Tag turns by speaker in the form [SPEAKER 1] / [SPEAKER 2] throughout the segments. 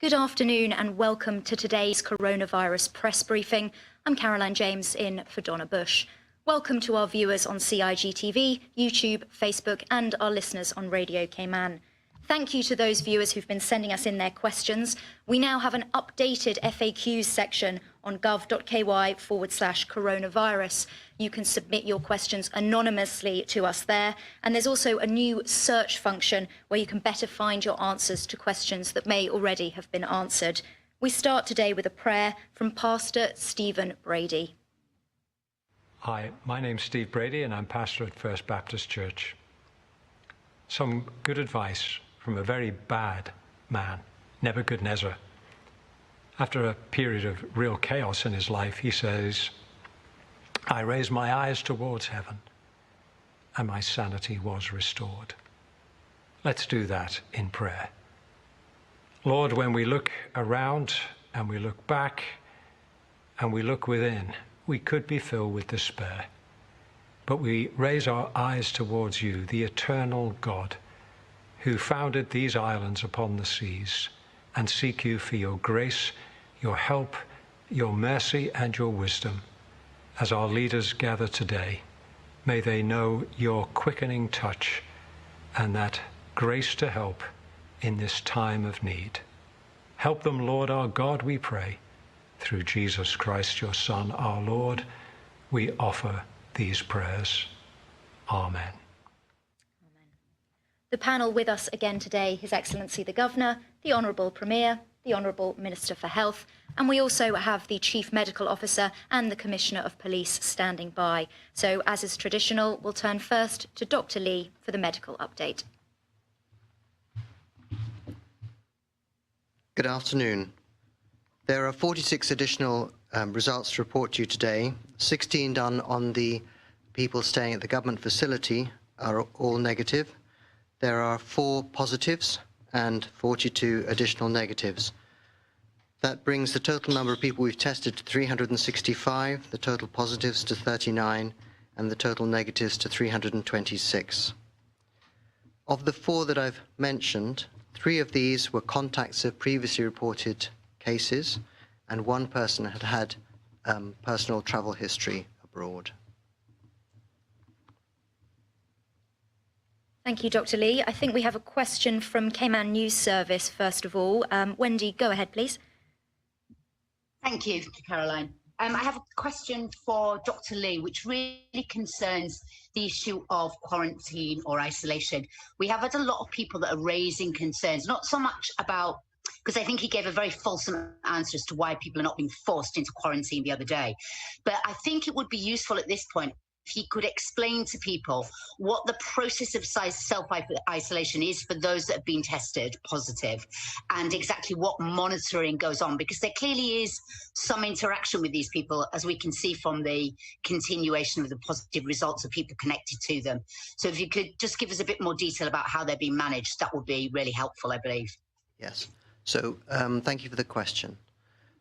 [SPEAKER 1] Good afternoon and welcome to today's coronavirus press briefing. I'm Caroline James in for Donna Bush. Welcome to our viewers on CIGTV, YouTube, Facebook and our listeners on Radio Cayman. Thank you to those viewers who've been sending us in their questions. We now have an updated FAQs section on gov.ky/coronavirus. You can submit your questions anonymously to us there. And there's also a new search function where you can better find your answers to questions that may already have been answered. We start today with a prayer from Pastor Stephen Brady.
[SPEAKER 2] Hi, my name's Steve Brady and I'm pastor at First Baptist Church. Some good advice from a very bad man, Nebuchadnezzar. After a period of real chaos in his life, he says, I raised my eyes towards heaven and my sanity was restored. Let's do that in prayer. Lord, when we look around and we look back and we look within, we could be filled with despair. But we raise our eyes towards you, the eternal God, who founded these islands upon the seas, and seek you for your grace, your help, your mercy, and your wisdom. As our leaders gather today, may they know your quickening touch and that grace to help in this time of need. Help them, Lord our God, we pray. Through Jesus Christ, your Son, our Lord, we offer these prayers. Amen.
[SPEAKER 1] The panel with us again today, His Excellency the Governor, the Honourable Premier, the Honourable Minister for Health, and we also have the Chief Medical Officer and the Commissioner of Police standing by. So, as is traditional, we'll turn first to Dr. Lee for the medical update.
[SPEAKER 3] Good afternoon. There are 46 additional results to report to you today. 16 done on the people staying at the government facility are all negative. There are 4 positives and 42 additional negatives. That brings the total number of people we've tested to 365, the total positives to 39, and the total negatives to 326. Of the 4 that I've mentioned, 3 of these were contacts of previously reported cases, and 1 person had had personal travel history abroad.
[SPEAKER 1] Thank you, Dr. Lee. I think we have a question from Cayman News Service, first of all. Wendy, go ahead, please.
[SPEAKER 4] Thank you, Caroline. I have a question for Dr. Lee, which really concerns the issue of quarantine or isolation. We have had a lot of people that are raising concerns, not so much about, because I think he gave a very fulsome answer as to why people are not being forced into quarantine the other day. But I think it would be useful at this point if he could explain to people what the process of self-isolation is for those that have been tested positive, and exactly what monitoring goes on, because there clearly is some interaction with these people, as we can see from the continuation of the positive results of people connected to them. So if you could just give us a bit more detail about how they're being managed, that would be really helpful, I believe.
[SPEAKER 3] Yes. So thank you for the question.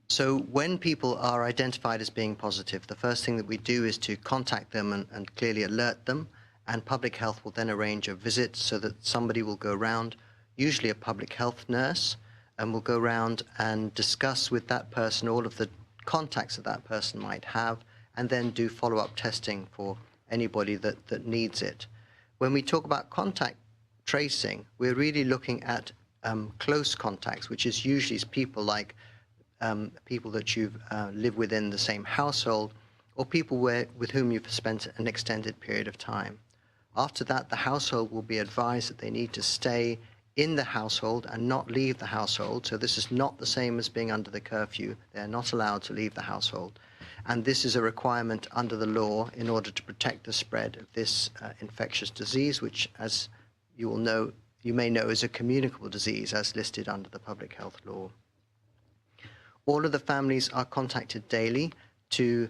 [SPEAKER 3] So when people are identified as being positive, the first thing that we do is to contact them and clearly alert them, and Public Health will then arrange a visit so that somebody will go around, usually a public health nurse, and will go around and discuss with that person all of the contacts that that person might have, and then do follow-up testing for anybody that needs it. When we talk about contact tracing, we're really looking at close contacts, which is usually people like people that you've live within the same household, or people with whom you've spent an extended period of time. After that, the household will be advised that they need to stay in the household and not leave the household. So this is not the same as being under the curfew. They're not allowed to leave the household. And this is a requirement under the law in order to protect the spread of this infectious disease, which, as you will know, you may know, is a communicable disease as listed under the public health law. All of the families are contacted daily to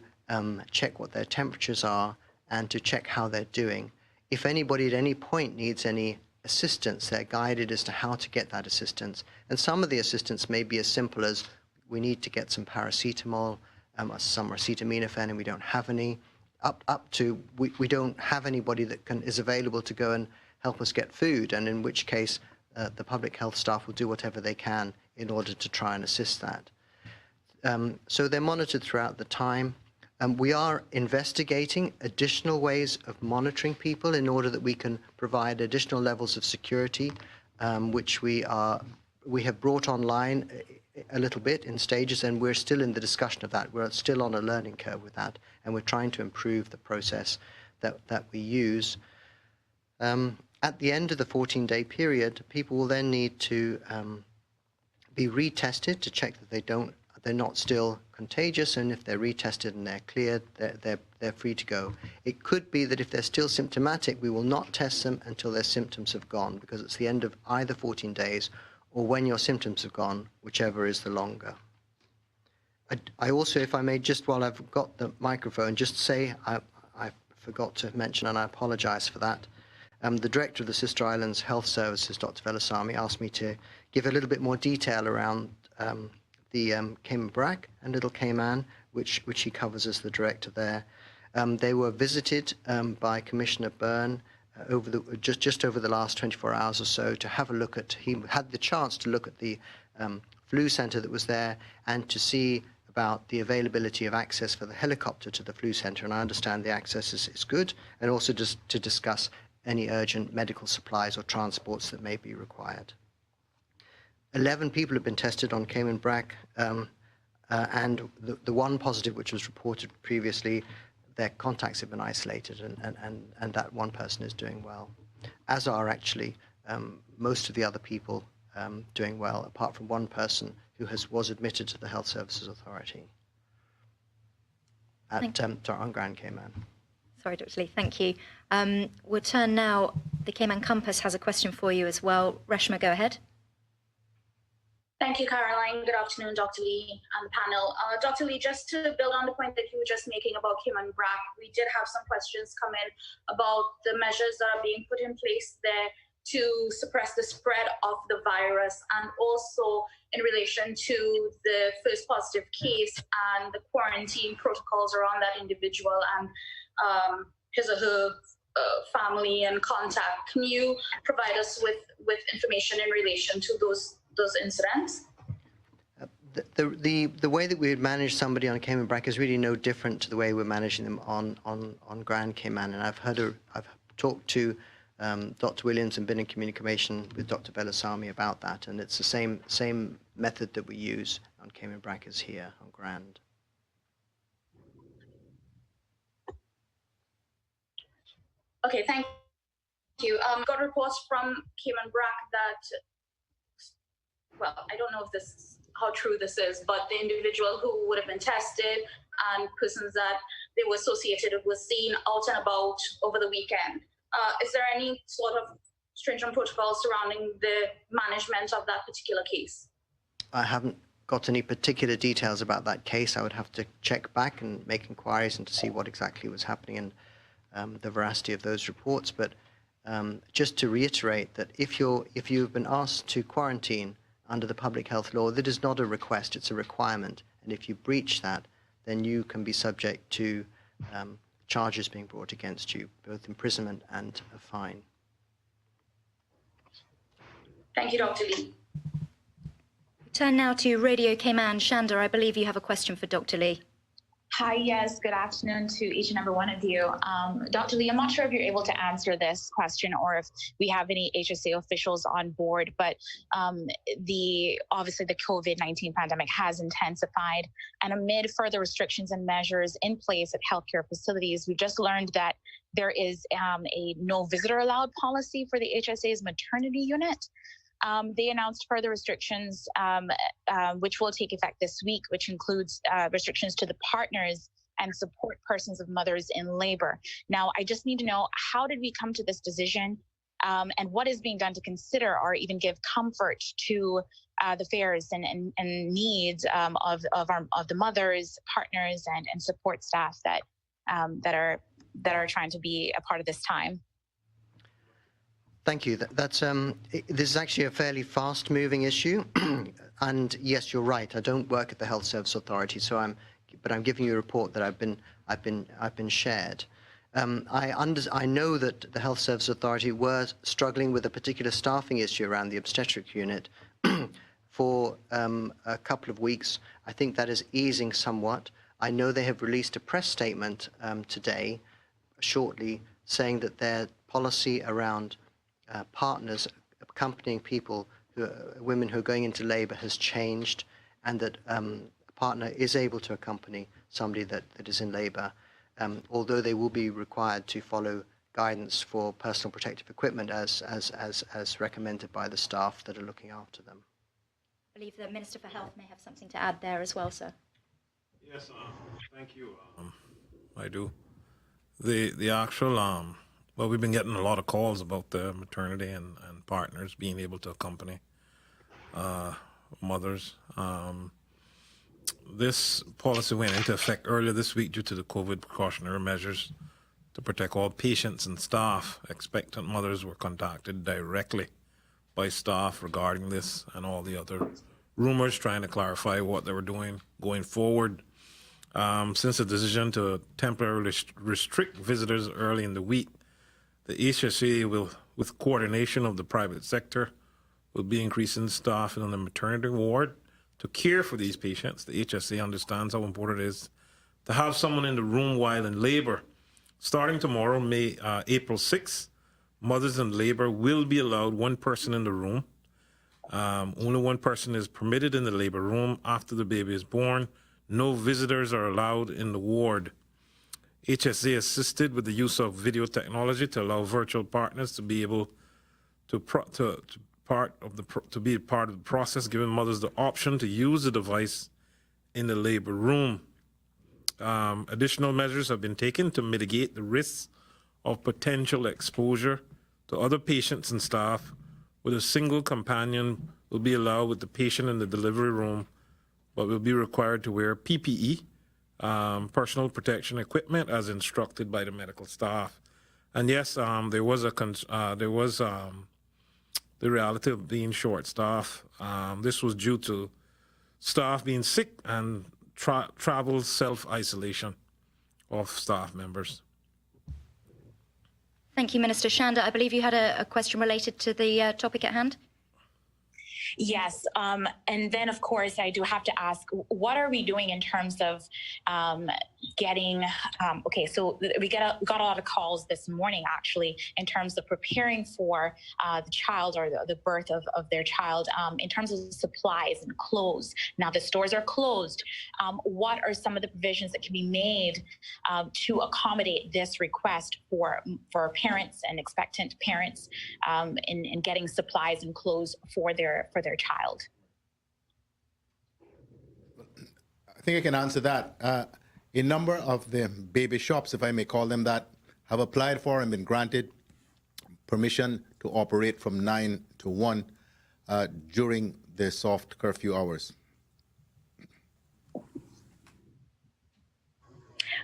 [SPEAKER 3] check what their temperatures are and to check how they're doing. If anybody at any point needs any assistance, they're guided as to how to get that assistance. And some of the assistance may be as simple as, we need to get some paracetamol, some acetaminophen, and we don't have any, up to we don't have anybody that is available to go and help us get food, and in which case the public health staff will do whatever they can in order to try and assist that. So they're monitored throughout the time. We are investigating additional ways of monitoring people in order that we can provide additional levels of security, which we have brought online a little bit in stages, and we're still in the discussion of that. We're still on a learning curve with that, and we're trying to improve the process that we use. At the end of the 14-day period, people will then need to be retested to check that they're not still contagious, and if they're retested and they're cleared, they're free to go. It could be that if they're still symptomatic, we will not test them until their symptoms have gone, because it's the end of either 14 days or when your symptoms have gone, whichever is the longer. I also, if I may, just while I've got the microphone, just say I forgot to mention, and I apologize for that. The director of the Sister Islands Health Services, Dr. Velasamy, asked me to give a little bit more detail around the Cayman Brac and Little Cayman, which he covers as the director there. They were visited by Commissioner Byrne just over the last 24 hours or so to have a look at. He had the chance to look at the flu center that was there and to see about the availability of access for the helicopter to the flu center. And I understand the access is good, and also just to discuss any urgent medical supplies or transports that may be required. 11 people have been tested on Cayman Brac, and the one positive which was reported previously, their contacts have been isolated, and that one person is doing well, as are actually most of the other people doing well, apart from one person who was admitted to the Health Services Authority on Grand Cayman.
[SPEAKER 1] Sorry, Dr. Lee, thank you. We'll turn now. The Cayman Compass has a question for you as well. Reshma, go ahead.
[SPEAKER 5] Thank you, Caroline. Good afternoon, Dr. Lee and the panel. Dr. Lee, just to build on the point that you were just making about Cayman Brac, we did have some questions come in about the measures that are being put in place there to suppress the spread of the virus, and also in relation to the first positive case and the quarantine protocols around that individual and his or her family and contact. Can you provide us with information in relation to those incidents?
[SPEAKER 3] The way that we would manage somebody on Cayman Brac is really no different to the way we're managing them on Grand Cayman. And I've talked to Dr. Williams and been in communication with Dr. Velasamy about that, and it's the same method that we use on Cayman Brac as here on Grand.
[SPEAKER 5] Okay, thank you. Got reports from Cayman Brac that, well, I don't know if how true this is, but the individual who would have been tested and persons that they were associated with seen out and about over the weekend. Is there any sort of stringent protocol surrounding the management of that particular case?
[SPEAKER 3] I haven't got any particular details about that case. I would have to check back and make inquiries and to see what exactly was happening and the veracity of those reports. But just to reiterate that if you've been asked to quarantine under the public health law, that is not a request, it's a requirement. And if you breach that, then you can be subject to charges being brought against you, both imprisonment and a fine.
[SPEAKER 5] Thank you, Dr. Lee.
[SPEAKER 1] Turn now to Radio Cayman. Shanda, I believe you have a question for Dr. Lee.
[SPEAKER 6] Hi, yes, good afternoon to each and every one of you. Dr. Lee, I'm not sure if you're able to answer this question or if we have any HSA officials on board, but obviously the COVID-19 pandemic has intensified, and amid further restrictions and measures in place at healthcare facilities, we just learned that there is a no visitor allowed policy for the HSA's maternity unit. They announced further restrictions, which will take effect this week, which includes restrictions to the partners and support persons of mothers in labor. Now, I just need to know, how did we come to this decision, and what is being done to consider or even give comfort to the fears and needs of the mothers, partners, and support staff that are trying to be a part of this time?
[SPEAKER 3] Thank you. This is actually a fairly fast-moving issue, and yes, you're right. I don't work at the Health Service Authority, but I'm giving you a report that I've been shared. I know that the Health Service Authority were struggling with a particular staffing issue around the obstetric unit for a couple of weeks. I think that is easing somewhat. I know they have released a press statement today, shortly, saying that their policy around partners accompanying people, women who are going into labor, has changed, and that a partner is able to accompany somebody that is in labor, although they will be required to follow guidance for personal protective equipment as recommended by the staff that are looking after them.
[SPEAKER 1] I believe the Minister for Health may have something to add there as well, sir.
[SPEAKER 7] Yes, thank you. I do. The actual, well, we've been getting a lot of calls about the maternity and partners being able to accompany mothers. This policy went into effect earlier this week due to the COVID precautionary measures to protect all patients and staff. Expectant mothers were contacted directly by staff regarding this and all the other rumors, trying to clarify what they were doing going forward. Since the decision to temporarily restrict visitors early in the week, the HSA will, with coordination of the private sector, will be increasing staff in the maternity ward to care for these patients. The HSA understands how important it is to have someone in the room while in labor. Starting tomorrow, April 6th, mothers in labor will be allowed one person in the room. Only one person is permitted in the labor room after the baby is born. No visitors are allowed in the ward. HSA assisted with the use of video technology to allow virtual partners to be able to be part of the process, giving mothers the option to use the device in the labor room. Additional measures have been taken to mitigate the risks of potential exposure to other patients and staff, with a single companion will be allowed with the patient in the delivery room, but will be required to wear PPE, personal protection equipment, as instructed by the medical staff. And yes, there was the reality of being short-staffed. This was due to staff being sick and travel self-isolation of staff members.
[SPEAKER 1] Thank you, Minister. Shanda, I believe you had a question related to the topic at hand.
[SPEAKER 6] Yes, and then of course I do have to ask, what are we doing in terms of getting, okay, so we got a lot of calls this morning actually in terms of preparing for the child or the birth of their child in terms of supplies and clothes. Now the stores are closed. What are some of the provisions that can be made to accommodate this request for parents and expectant parents in getting supplies and clothes for their child?
[SPEAKER 8] I think I can answer that. A number of the baby shops, if I may call them that, have applied for and been granted permission to operate from 9 to 1 during the soft curfew hours.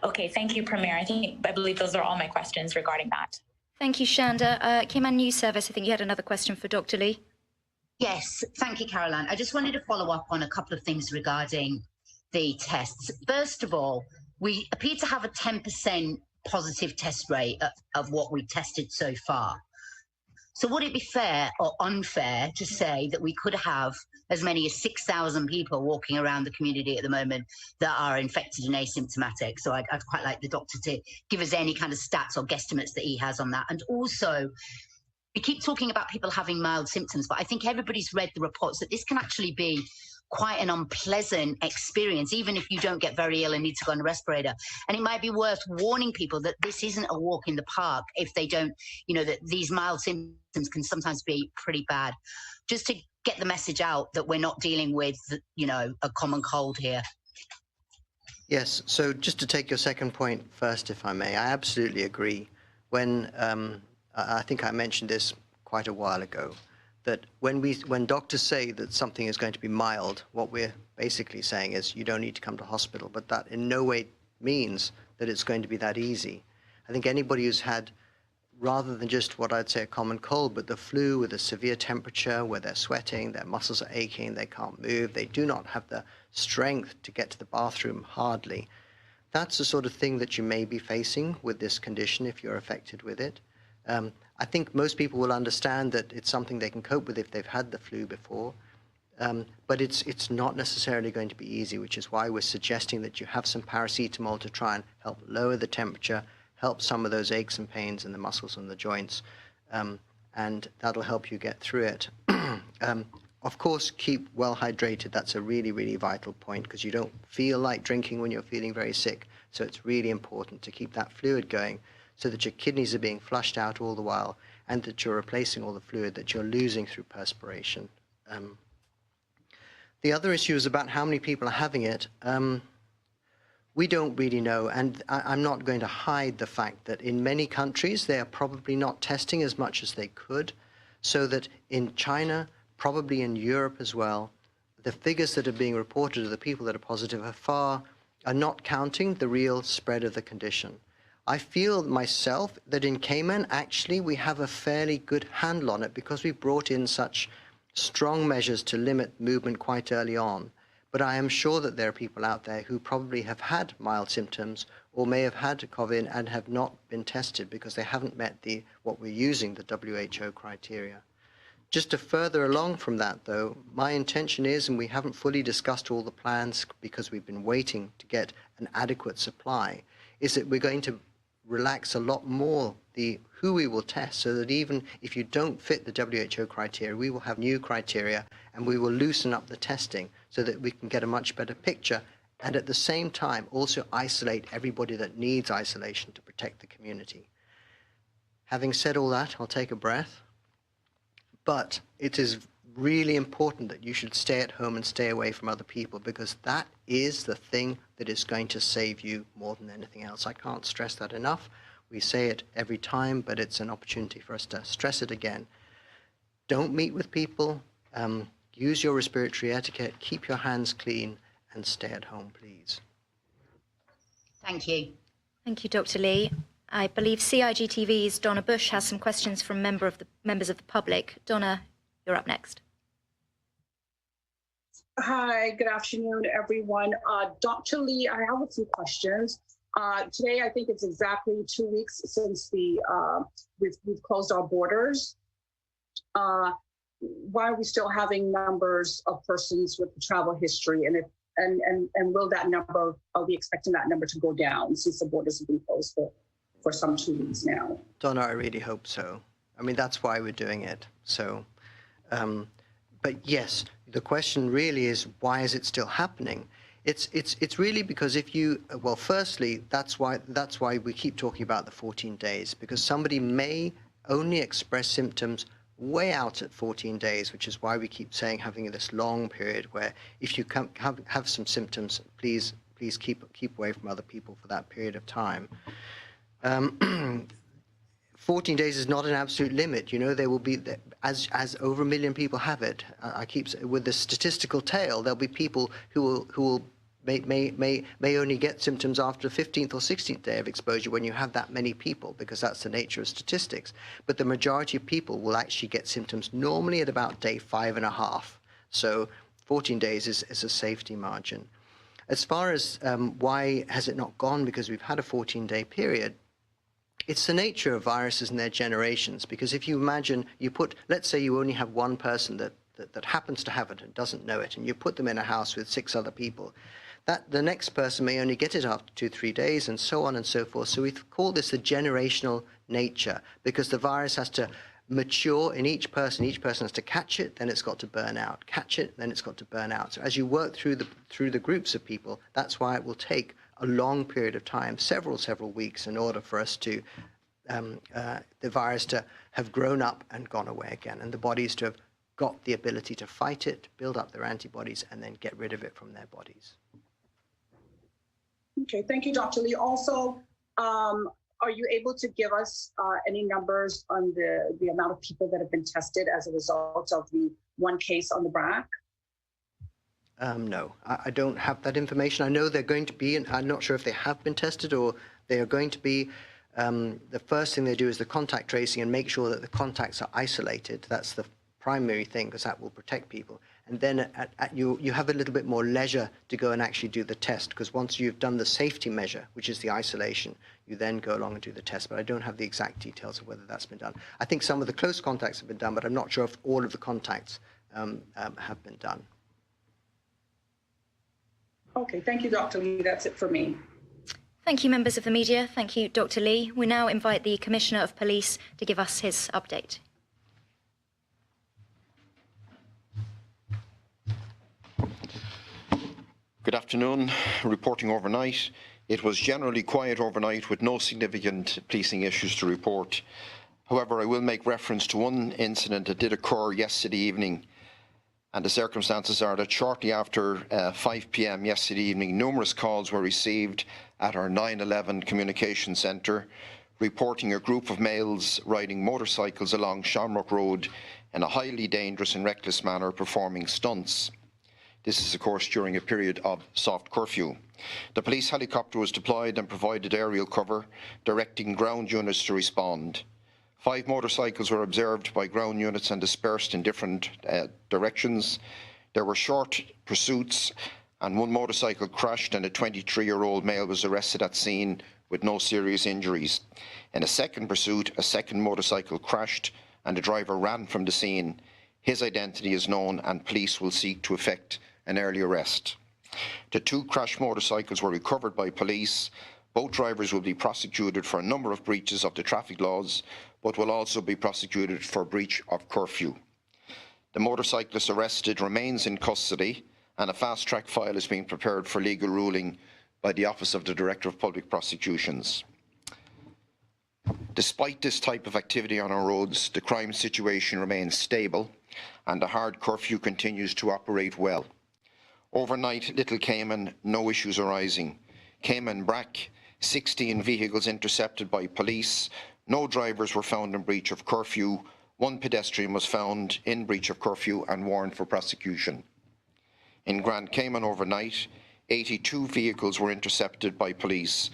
[SPEAKER 6] Okay, thank you, Premier. I believe those are all my questions regarding that.
[SPEAKER 1] Thank you, Shanda. Cayman News Service, I think you had another question for Dr. Lee.
[SPEAKER 4] Yes, thank you, Caroline. I just wanted to follow up on a couple of things regarding the tests. First of all, we appear to have a 10% positive test rate of what we've tested so far. So would it be fair or unfair to say that we could have as many as 6,000 people walking around the community at the moment that are infected and asymptomatic? So I'd quite like the doctor to give us any kind of stats or guesstimates that he has on that. And also, we keep talking about people having mild symptoms, but I think everybody's read the reports that this can actually be quite an unpleasant experience, even if you don't get very ill and need to go on a respirator. And it might be worth warning people that this isn't a walk in the park if they don't, that these mild symptoms can sometimes be pretty bad. Just to get the message out that we're not dealing with, a common cold here.
[SPEAKER 3] Yes, so just to take your second point first, if I may, I absolutely agree. When I think I mentioned this quite a while ago, that when doctors say that something is going to be mild, what we're basically saying is you don't need to come to hospital, but that in no way means that it's going to be that easy. I think anybody who's had, rather than just what I'd say a common cold, but the flu with a severe temperature where they're sweating, their muscles are aching, they can't move, they do not have the strength to get to the bathroom hardly. That's the sort of thing that you may be facing with this condition if you're affected with it. I think most people will understand that it's something they can cope with if they've had the flu before. But it's not necessarily going to be easy, which is why we're suggesting that you have some paracetamol to try and help lower the temperature, help some of those aches and pains in the muscles and the joints, and that'll help you get through it. Of course, keep well hydrated. That's a really, really vital point because you don't feel like drinking when you're feeling very sick. So it's really important to keep that fluid going so that your kidneys are being flushed out all the while and that you're replacing all the fluid that you're losing through perspiration. The other issue is about how many people are having it. We don't really know, and I'm not going to hide the fact that in many countries they are probably not testing as much as they could, so that in China, probably in Europe as well, the figures that are being reported of the people that are positive are not counting the real spread of the condition. I feel myself that in Cayman, actually, we have a fairly good handle on it because we brought in such strong measures to limit movement quite early on. But I am sure that there are people out there who probably have had mild symptoms or may have had COVID and have not been tested because they haven't met what we're using, the WHO criteria. Just to further along from that, though, my intention is, and we haven't fully discussed all the plans because we've been waiting to get an adequate supply, is that we're going to relax a lot more who we will test so that even if you don't fit the WHO criteria, we will have new criteria and we will loosen up the testing so that we can get a much better picture and at the same time also isolate everybody that needs isolation to protect the community. Having said all that, I'll take a breath. But it is really important that you should stay at home and stay away from other people because that is the thing that is going to save you more than anything else. I can't stress that enough. We say it every time, but it's an opportunity for us to stress it again. Don't meet with people. Use your respiratory etiquette. Keep your hands clean and stay at home, please.
[SPEAKER 4] Thank you.
[SPEAKER 1] Thank you, Dr. Lee. I believe CIGTV's Donna Bush has some questions from members of the public. Donna, you're up next.
[SPEAKER 9] Hi, good afternoon, everyone. Dr. Lee, I have a few questions. Today, I think it's exactly 2 weeks since we've closed our borders. Why are we still having numbers of persons with travel history, and will that number? Are we expecting that number to go down since the borders have been closed for some 2 weeks now?
[SPEAKER 3] Donna, I really hope so. I mean, that's why we're doing it. So, but yes, the question really is, why is it still happening? It's really because well, firstly, that's why we keep talking about the 14 days, because somebody may only express symptoms way out at 14 days, which is why we keep saying having this long period where if you have some symptoms, please keep away from other people for that period of time. 14 days is not an absolute limit. You know, there will be, as over 1 million people have it, I keep saying, with the statistical tail, there'll be people who will may only get symptoms after the 15th or 16th day of exposure when you have that many people, because that's the nature of statistics. But the majority of people will actually get symptoms normally at about day 5.5. So 14 days is a safety margin. As far as why has it not gone because we've had a 14-day period, it's the nature of viruses and their generations, because if you imagine let's say you only have one person that happens to have it and doesn't know it, and you put them in a house with 6 other people, that the next person may only get it after 2-3 days, and so on and so forth. So we call this a generational nature, because the virus has to mature in each person. Each person has to catch it, then it's got to burn out. Catch it, then it's got to burn out. So as you work through the groups of people, that's why it will take a long period of time, several weeks, in order for us to the virus to have grown up and gone away again, and the bodies to have got the ability to fight it, build up their antibodies, and then get rid of it from their bodies.
[SPEAKER 9] Okay, thank you, Dr. Lee. Also, are you able to give us any numbers on the amount of people that have been tested as a result of the one case on the BRAC?
[SPEAKER 3] No, I don't have that information. I know they're going to be, and I'm not sure if they have been tested or they are going to be. The first thing they do is the contact tracing and make sure that the contacts are isolated. That's the primary thing, because that will protect people. And then you have a little bit more leisure to go and actually do the test, because once you've done the safety measure, which is the isolation, you then go along and do the test. But I don't have the exact details of whether that's been done. I think some of the close contacts have been done, but I'm not sure if all of the contacts have been done.
[SPEAKER 9] Okay, thank you, Dr. Lee. That's it for me.
[SPEAKER 1] Thank you, members of the media. Thank you, Dr. Lee. We now invite the Commissioner of Police to give us his update.
[SPEAKER 10] Good afternoon. Reporting overnight. It was generally quiet overnight with no significant policing issues to report. However, I will make reference to one incident that did occur yesterday evening, and the circumstances are that shortly after 5 p.m. yesterday evening, numerous calls were received at our 911 communication centre reporting a group of males riding motorcycles along Shamrock Road in a highly dangerous and reckless manner, performing stunts. This is, of course, during a period of soft curfew. The police helicopter was deployed and provided aerial cover, directing ground units to respond. 5 motorcycles were observed by ground units and dispersed in different directions. There were short pursuits, and one motorcycle crashed, and a 23-year-old male was arrested at scene with no serious injuries. In a second pursuit, a second motorcycle crashed, and the driver ran from the scene. His identity is known, and police will seek to effect an early arrest. The 2 crashed motorcycles were recovered by police. Both drivers will be prosecuted for a number of breaches of the traffic laws, but will also be prosecuted for breach of curfew. The motorcyclist arrested remains in custody, and a fast-track file is being prepared for legal ruling by the Office of the Director of Public Prosecutions. Despite this type of activity on our roads, the crime situation remains stable, and the hard curfew continues to operate well. Overnight, Little Cayman, no issues arising. Cayman Brack, 16 vehicles intercepted by police. No drivers were found in breach of curfew. 1 pedestrian was found in breach of curfew and warned for prosecution. In Grand Cayman overnight, 82 vehicles were intercepted by police.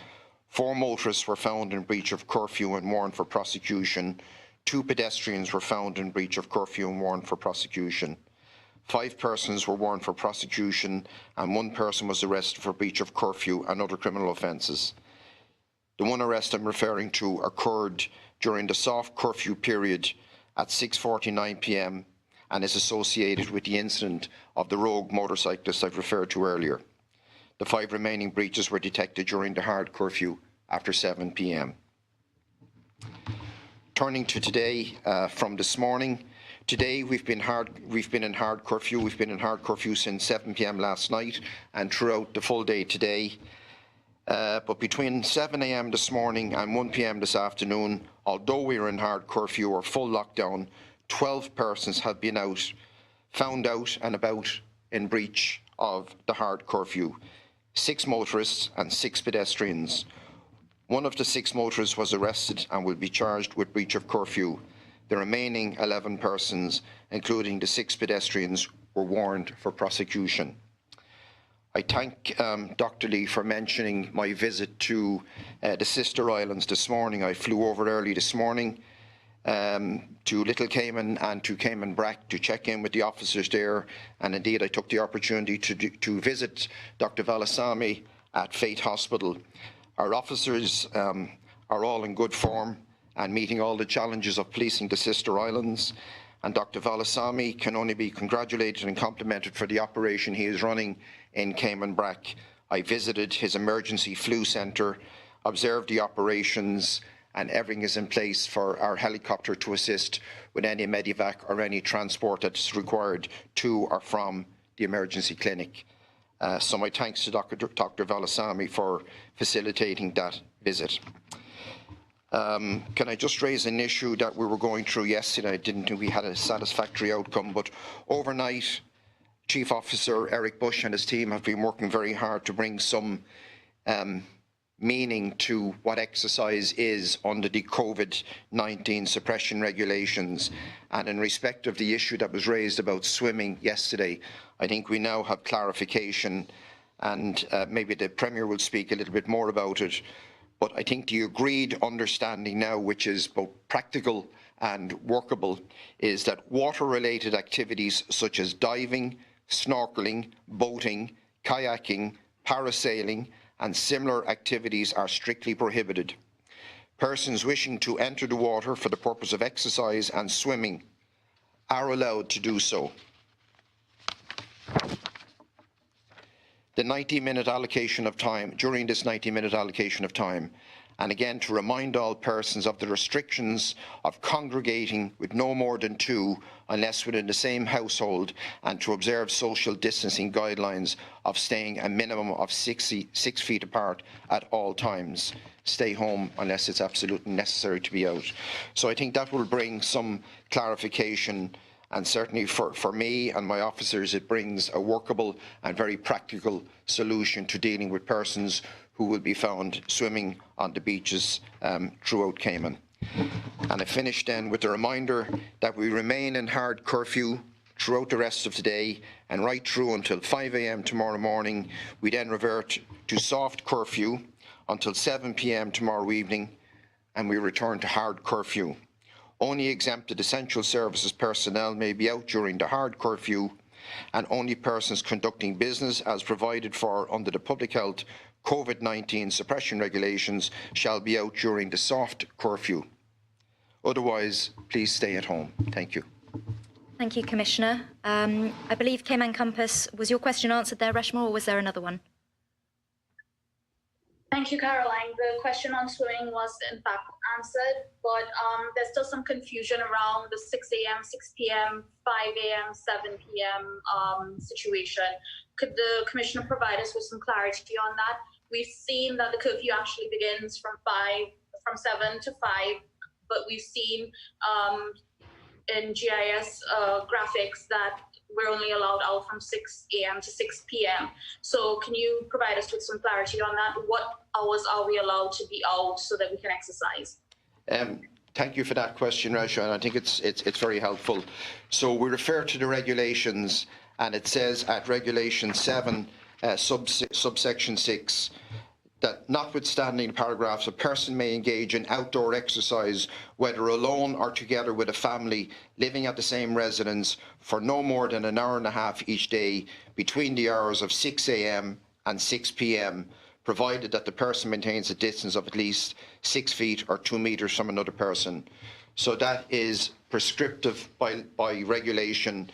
[SPEAKER 10] 4 motorists were found in breach of curfew and warned for prosecution. 2 pedestrians were found in breach of curfew and warned for prosecution. 5 persons were warned for prosecution, and 1 person was arrested for breach of curfew and other criminal offences. The 1 arrest I'm referring to occurred during the soft curfew period at 6:49 p.m. and is associated with the incident of the rogue motorcyclist I've referred to earlier. The 5 remaining breaches were detected during the hard curfew after 7 p.m. Turning to today, from this morning, today we've been in hard curfew. We've been in hard curfew since 7 p.m. last night and throughout the full day today. But between 7 a.m. this morning and 1 p.m. this afternoon, although we are in hard curfew or full lockdown, 12 persons have been found out and about in breach of the hard curfew. 6 motorists and 6 pedestrians. 1 of the 6 motorists was arrested and will be charged with breach of curfew. The remaining 11 persons, including the 6 pedestrians, were warned for prosecution. I thank Dr. Lee for mentioning my visit to the Sister Islands this morning. I flew over early this morning to Little Cayman and to Cayman Brack to check in with the officers there, and indeed I took the opportunity to visit Dr. Valasamy at Fate Hospital. Our officers are all in good form and meeting all the challenges of policing the Sister Islands, and Dr. Valasamy can only be congratulated and complimented for the operation he is running in Cayman Brack. I visited his emergency flu centre, observed the operations, and everything is in place for our helicopter to assist with any medevac or any transport that's required to or from the emergency clinic. So my thanks to Dr. Valasamy for facilitating that visit. Can I just raise an issue that we were going through yesterday? I didn't think we had a satisfactory outcome, but overnight, Chief Officer Eric Bush and his team have been working very hard to bring some meaning to what exercise is under the COVID-19 suppression regulations. And in respect of the issue that was raised about swimming yesterday, I think we now have clarification, and maybe the Premier will speak a little bit more about it. But I think the agreed understanding now, which is both practical and workable, is that water-related activities such as diving, snorkeling, boating, kayaking, parasailing, and similar activities are strictly prohibited. Persons wishing to enter the water for the purpose of exercise and swimming are allowed to do so. The 90-minute allocation of time, during this 90-minute allocation of time, and again to remind all persons of the restrictions of congregating with no more than 2 unless within the same household, and to observe social distancing guidelines of staying a minimum of 6 feet apart at all times. Stay home unless it's absolutely necessary to be out. So I think that will bring some clarification, and certainly for me and my officers it brings a workable and very practical solution to dealing with persons who will be found swimming on the beaches throughout Cayman. And I finish then with a reminder that we remain in hard curfew throughout the rest of today and right through until 5 a.m. tomorrow morning. We then revert to soft curfew until 7 p.m. tomorrow evening, and we return to hard curfew. Only exempted essential services personnel may be out during the hard curfew, and only persons conducting business as provided for under the Public Health COVID-19 suppression regulations shall be out during the soft curfew. Otherwise, please stay at home. Thank you.
[SPEAKER 1] Thank you, Commissioner. I believe Cayman Campus, was your question answered there, Reshma, or was there another one?
[SPEAKER 5] Thank you, Caroline. The question on swimming was in fact answered, but there's still some confusion around the 6 a.m., 6 p.m., 5 a.m., 7 p.m. Situation. Could the Commissioner provide us with some clarity on that? We've seen that the curfew actually begins from 7 to 5, but we've seen in GIS graphics that we're only allowed out from 6 a.m. to 6 p.m. So can you provide us with some clarity on that? What hours are we allowed to be out so that we can exercise?
[SPEAKER 10] Thank you for that question, Raja, and I think it's very helpful. So we refer to the regulations, and it says at Regulation 7, subsection 6, that notwithstanding the paragraphs, a person may engage in outdoor exercise, whether alone or together with a family living at the same residence, for no more than an hour and a half each day between the hours of 6 a.m. and 6 p.m., provided that the person maintains a distance of at least 6 feet or 2 meters from another person. So that is prescriptive by regulation.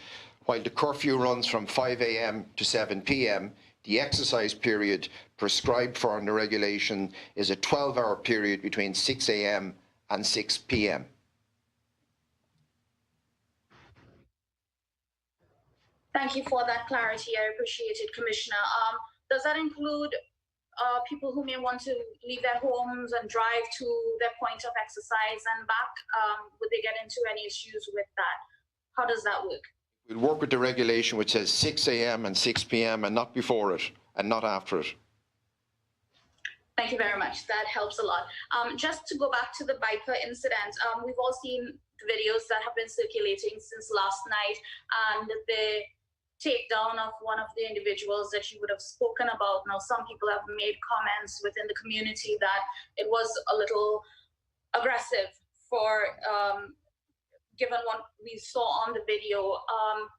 [SPEAKER 10] While the curfew runs from 5 a.m. to 7 p.m., the exercise period prescribed for in the regulation is a 12-hour period between 6 a.m. and 6 p.m.
[SPEAKER 5] Thank you for that clarity. I appreciate it, Commissioner. Does that include people who may want to leave their homes and drive to their point of exercise and back? Would they get into any issues with that? How does that work?
[SPEAKER 10] We'll work with the regulation which says 6 a.m. and 6 p.m. and not before it and not after it.
[SPEAKER 5] Thank you very much. That helps a lot. Just to go back to the Biker incident, we've all seen the videos that have been circulating since last night, and the takedown of one of the individuals that you would have spoken about. Now, some people have made comments within the community that it was a little aggressive for given what we saw on the video.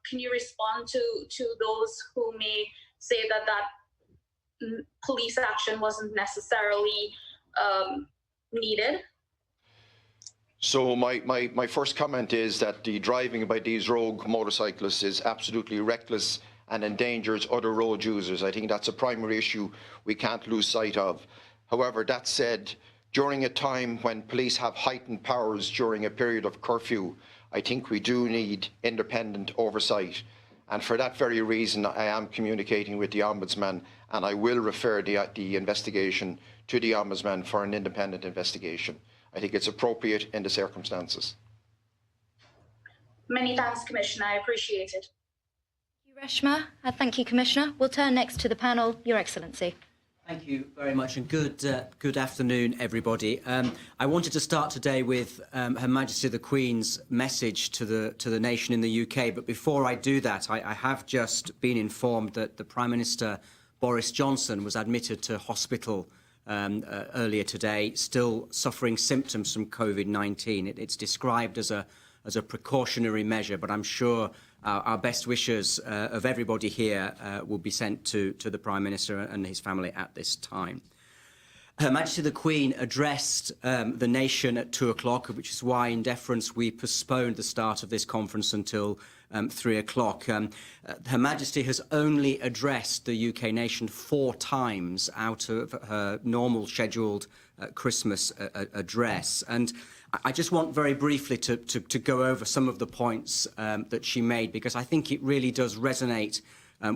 [SPEAKER 5] Can you respond to those who may say that police action wasn't necessarily needed?
[SPEAKER 10] So my first comment is that the driving by these rogue motorcyclists is absolutely reckless and endangers other road users. I think that's a primary issue we can't lose sight of. However, that said, during a time when police have heightened powers during a period of curfew, I think we do need independent oversight. And for that very reason, I am communicating with the Ombudsman, and I will refer the investigation to the Ombudsman for an independent investigation. I think it's appropriate in the circumstances.
[SPEAKER 5] Many thanks, Commissioner. I appreciate it.
[SPEAKER 1] Thank you, Reshma. Thank you, Commissioner. We'll turn next to the panel. Your Excellency.
[SPEAKER 11] Thank you very much, and good afternoon, everybody. I wanted to start today with Her Majesty the Queen's message to the nation in the UK. But before I do that, I have just been informed that the Prime Minister Boris Johnson was admitted to hospital earlier today, still suffering symptoms from COVID-19. It's described as a precautionary measure, but I'm sure our best wishes of everybody here will be sent to the Prime Minister and his family at this time. Her Majesty the Queen addressed the nation at 2 o'clock, which is why, in deference, we postponed the start of this conference until 3 o'clock. Her Majesty has only addressed the UK nation 4 times out of her normal scheduled Christmas address. And I just want very briefly to go over some of the points that she made, because I think it really does resonate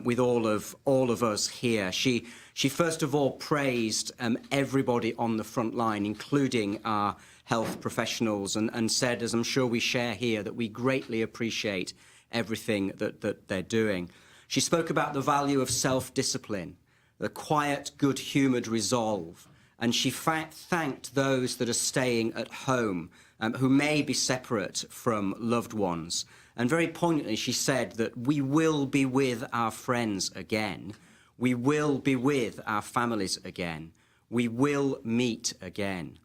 [SPEAKER 11] with all of us here. She first of all praised everybody on the front line, including our health professionals, and said, as I'm sure we share here, that we greatly appreciate everything that they're doing. She spoke about the value of self-discipline, the quiet, good-humoured resolve, and she thanked those that are staying at home, who may be separate from loved ones. And very poignantly, she said that we will be with our friends again. We will be with our families again. We will meet again.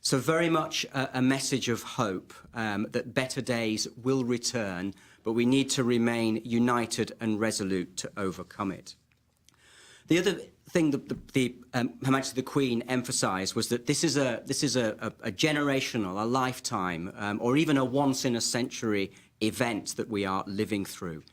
[SPEAKER 11] So very much a message of hope that better days will return, but we need to remain united and resolute to overcome it. The other thing that Her Majesty the Queen emphasised was that this is a generational, a lifetime, or even a once-in-a-century event that we are living through.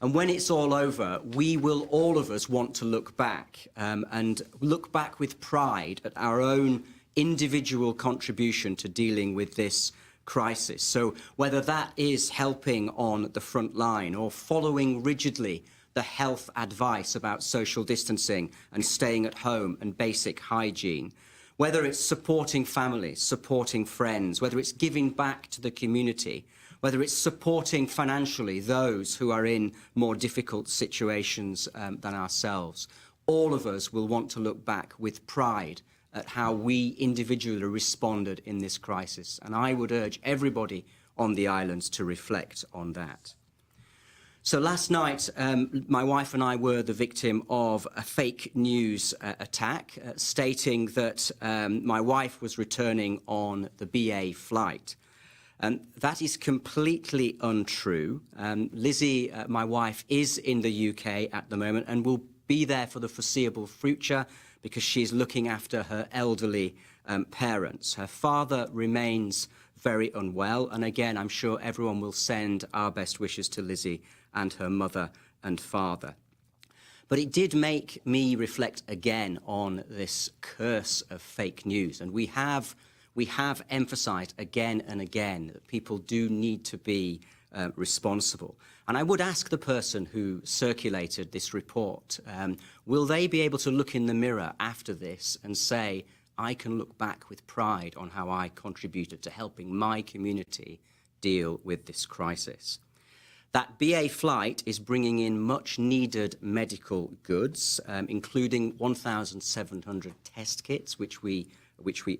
[SPEAKER 11] And when it's all over, we will, all of us, want to look back and look back with pride at our own individual contribution to dealing with this crisis. So whether that is helping on the front line or following rigidly the health advice about social distancing and staying at home and basic hygiene, whether it's supporting families, supporting friends, whether it's giving back to the community, whether it's supporting financially those who are in more difficult situations than ourselves, all of us will want to look back with pride at how we individually responded in this crisis. And I would urge everybody on the islands to reflect on that. So last night, my wife and I were the victim of a fake news attack, stating that my wife was returning on the BA flight. That is completely untrue. Lizzie, my wife, is in the UK at the moment and will be there for the foreseeable future because she's looking after her elderly parents. Her father remains very unwell, and again, I'm sure everyone will send our best wishes to Lizzie and her mother and father. But it did make me reflect again on this curse of fake news, and we have emphasised again and again that people do need to be responsible. And I would ask the person who circulated this report, will they be able to look in the mirror after this and say, I can look back with pride on how I contributed to helping my community deal with this crisis. That BA flight is bringing in much needed medical goods, including 1,700 test kits, which we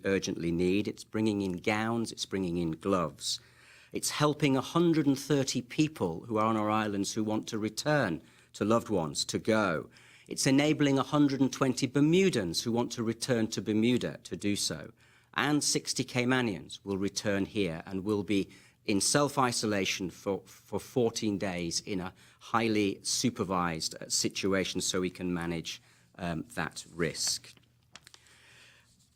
[SPEAKER 11] urgently need. It's bringing in gowns, it's bringing in gloves. It's helping 130 people who are on our islands who want to return to loved ones to go. It's enabling 120 Bermudans who want to return to Bermuda to do so. And 60 Caymanians will return here and will be in self-isolation for 14 days in a highly supervised situation so we can manage that risk.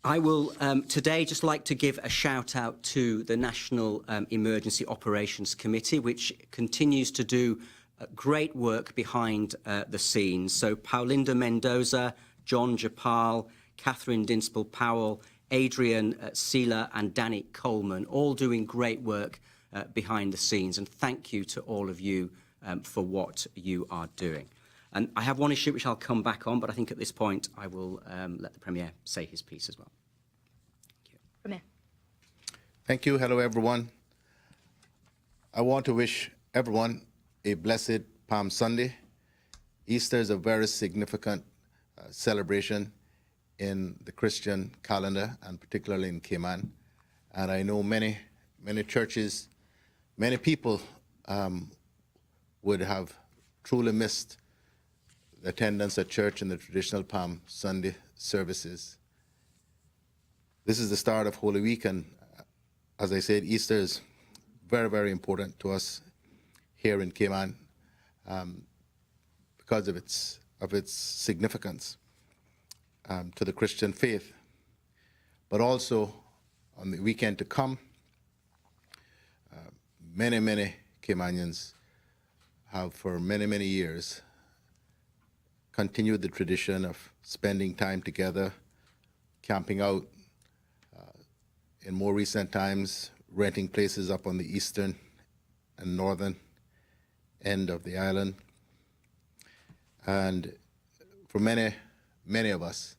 [SPEAKER 11] I will today just like to give a shout out to the National Emergency Operations Committee, which continues to do great work behind the scenes. So Paulinda Mendoza, John Japal, Catherine Dinsple-Powell, Adrian Seeler and Danny Coleman, all doing great work behind the scenes. And thank you to all of you for what you are doing. And I have one issue which I'll come back on, but I think at this point I will let the Premier say his piece as well. Thank you.
[SPEAKER 1] Premier.
[SPEAKER 8] Thank you. Hello, everyone. I want to wish everyone a blessed Palm Sunday. Easter is a very significant celebration in the Christian calendar, and particularly in Cayman. And I know many churches, many people would have truly missed the attendance at church in the traditional Palm Sunday services. This is the start of Holy Week, and as I said, Easter is very, very important to us here in Cayman because of its significance to the Christian faith. but also on the weekend to come, many Caymanians have for many years continued the tradition of spending time together, camping out, in more recent times, renting places up on the eastern and northern end of the island. And for many of us,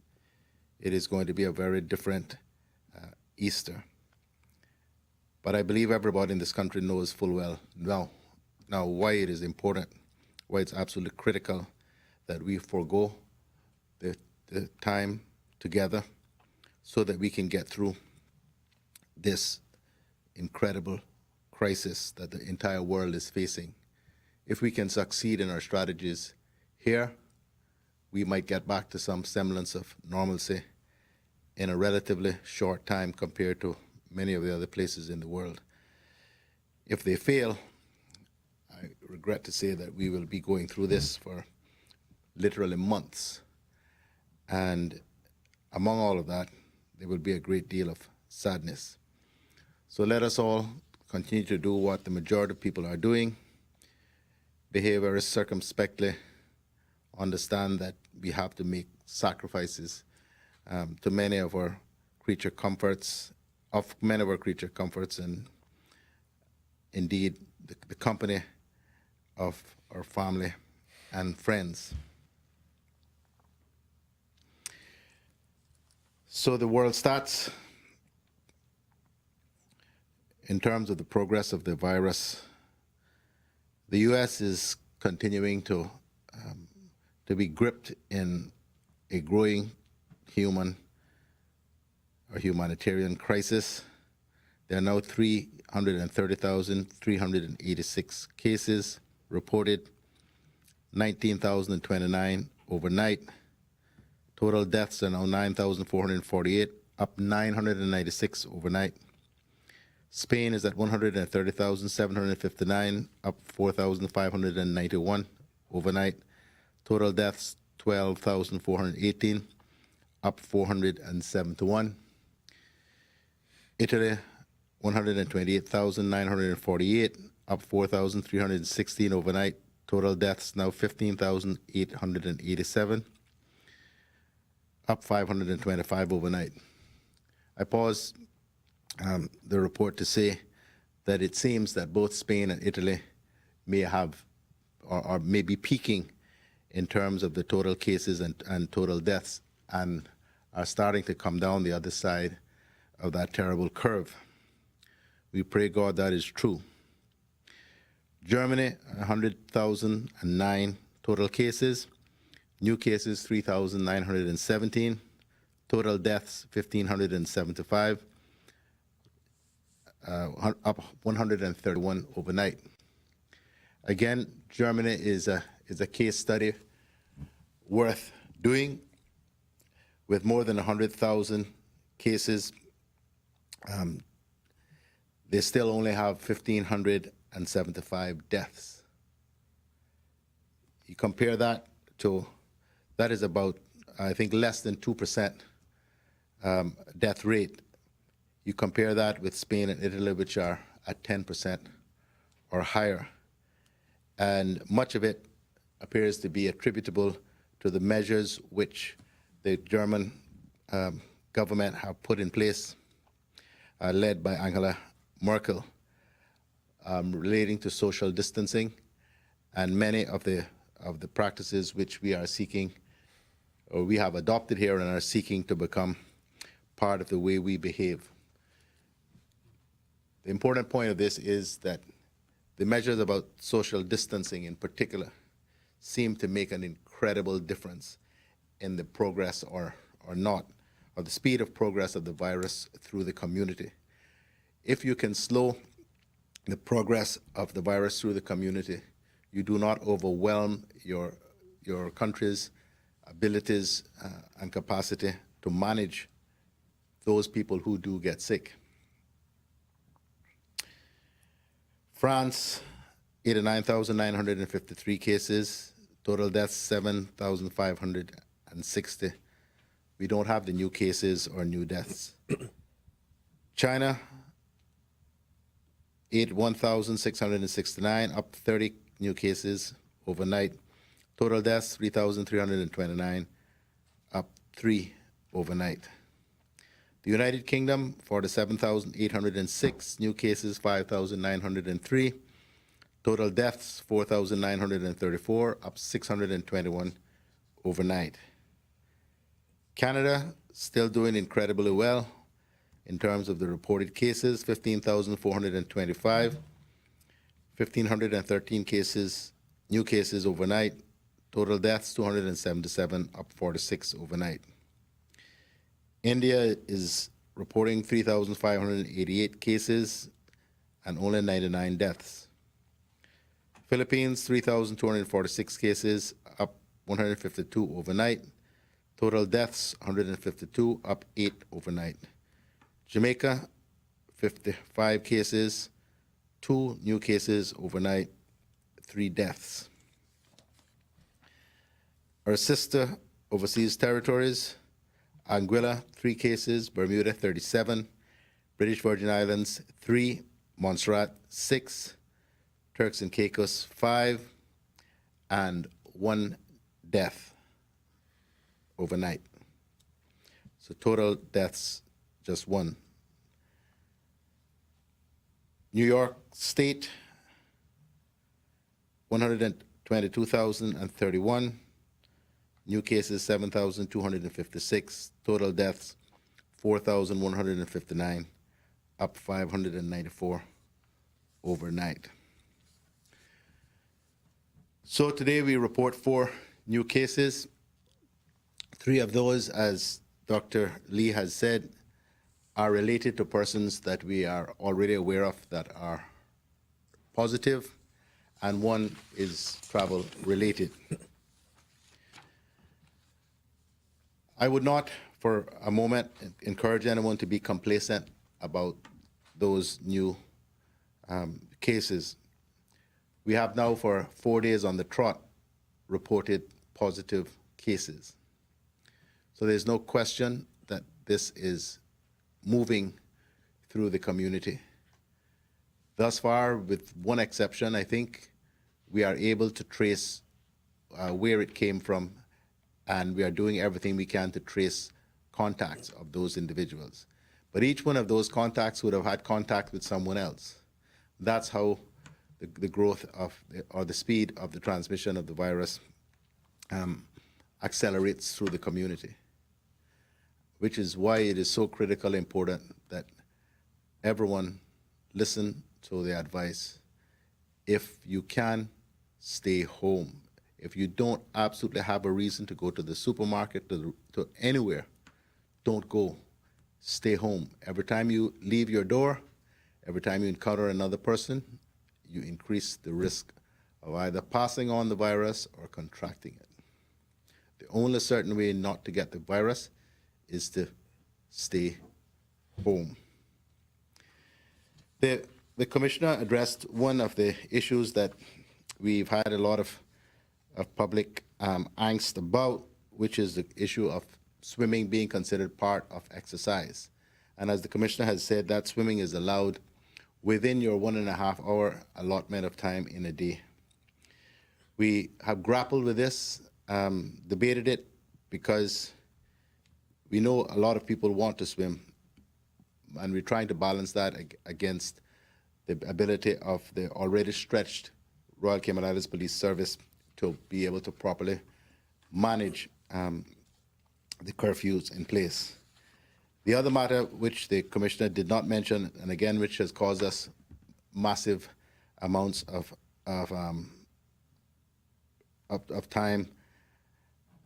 [SPEAKER 8] it is going to be a very different Easter. But I believe everybody in this country knows full well now why it is important, why it's absolutely critical that we forego the time together so that we can get through this incredible crisis that the entire world is facing. If we can succeed in our strategies here, we might get back to some semblance of normalcy in a relatively short time compared to many of the other places in the world. If they fail, I regret to say that we will be going through this for literally months. And among all of that, there will be a great deal of sadness. So let us all continue to do what the majority of people are doing, behave very circumspectly, understand that we have to make sacrifices to many of our creature comforts, and indeed the company of our family and friends. So the world starts. In terms of the progress of the virus, the U.S. is continuing to be gripped in a growing humanitarian crisis. There are now 330,386 cases reported, 19,029 overnight. Total deaths are now 9,448, up 996 overnight. Spain is at 130,759, up 4,591 overnight. Total deaths, 12,418, up 471. Italy, 128,948, up 4,316 overnight. Total deaths now 15,887, up 525 overnight. I pause the report to say that it seems that both Spain and Italy may have or may be peaking in terms of the total cases and total deaths, and are starting to come down the other side of that terrible curve. We pray God that is true. Germany, 100,009 total cases. New cases, 3,917. Total deaths, 1,575. Up 131 overnight. Again, Germany is a case study worth doing. With more than 100,000 cases, they still only have 1,575 deaths. You compare that to, that is about, I think, less than 2% death rate. You compare that with Spain and Italy, which are at 10% or higher. And much of it appears to be attributable to the measures which the German government have put in place, led by Angela Merkel, relating to social distancing and many of the practices which we are seeking, or we have adopted here and are seeking to become part of the way we behave. The important point of this is that the measures about social distancing in particular seem to make an incredible difference in the progress or the speed of progress of the virus through the community. If you can slow the progress of the virus through the community, you do not overwhelm your country's abilities and capacity to manage those people who do get sick. France, 89,953 cases, total deaths 7,560 we don't have the new cases or new deaths. China, 1,669, up 30 new cases overnight. Total deaths, 3,329, up 3 overnight. The United Kingdom, 47,806, new cases, 5,903. Total deaths, 4,934, up 621 overnight. Canada, still doing incredibly well in terms of the reported cases, 15,425, 1,513 cases, new cases overnight. Total deaths, 277, up 46 overnight. India is reporting 3,588 cases and only 99 deaths. Philippines, 3,246 cases, up 152 overnight. Total deaths, 152, up 8 overnight. Jamaica, 55 cases, 2 new cases overnight, 3 deaths. Our sister overseas territories, Anguilla, 3 cases, Bermuda, 37, British Virgin Islands, 3, Montserrat, 6, Turks and Caicos, 5, and 1 death overnight. So total deaths, just 1. New York State, 122,031. New cases, 7,256. Total deaths, 4,159, up 594 overnight. So today we report 4 new cases. 3 of those, as Dr. Lee has said, are related to persons that we are already aware of that are positive, and 1 is travel related. I would not for a moment encourage anyone to be complacent about those new cases. We have now for 4 days on the trot reported positive cases. So there's no question that this is moving through the community. Thus far, with one exception, I think, we are able to trace where it came from, and we are doing everything we can to trace contacts of those individuals. But each one of those contacts would have had contact with someone else. That's how the growth of, or the speed of the transmission of the virus accelerates through the community, which is why it is so critically important that everyone listen to the advice. If you can, stay home. If you don't absolutely have a reason to go to the supermarket, to anywhere, don't go. Stay home. Every time you leave your door, every time you encounter another person, you increase the risk of either passing on the virus or contracting it. The only certain way not to get the virus is to stay home. The Commissioner addressed one of the issues that we've had a lot of public angst about, which is the issue of swimming being considered part of exercise. And as the Commissioner has said, that swimming is allowed within your 1.5 hour allotment of time in a day. We have grappled with this, debated it, because we know a lot of people want to swim, and we're trying to balance that against the ability of the already stretched Royal Cayman Islands Police Service to be able to properly manage the curfews in place. The other matter which the Commissioner did not mention, and again which has caused us massive amounts of time,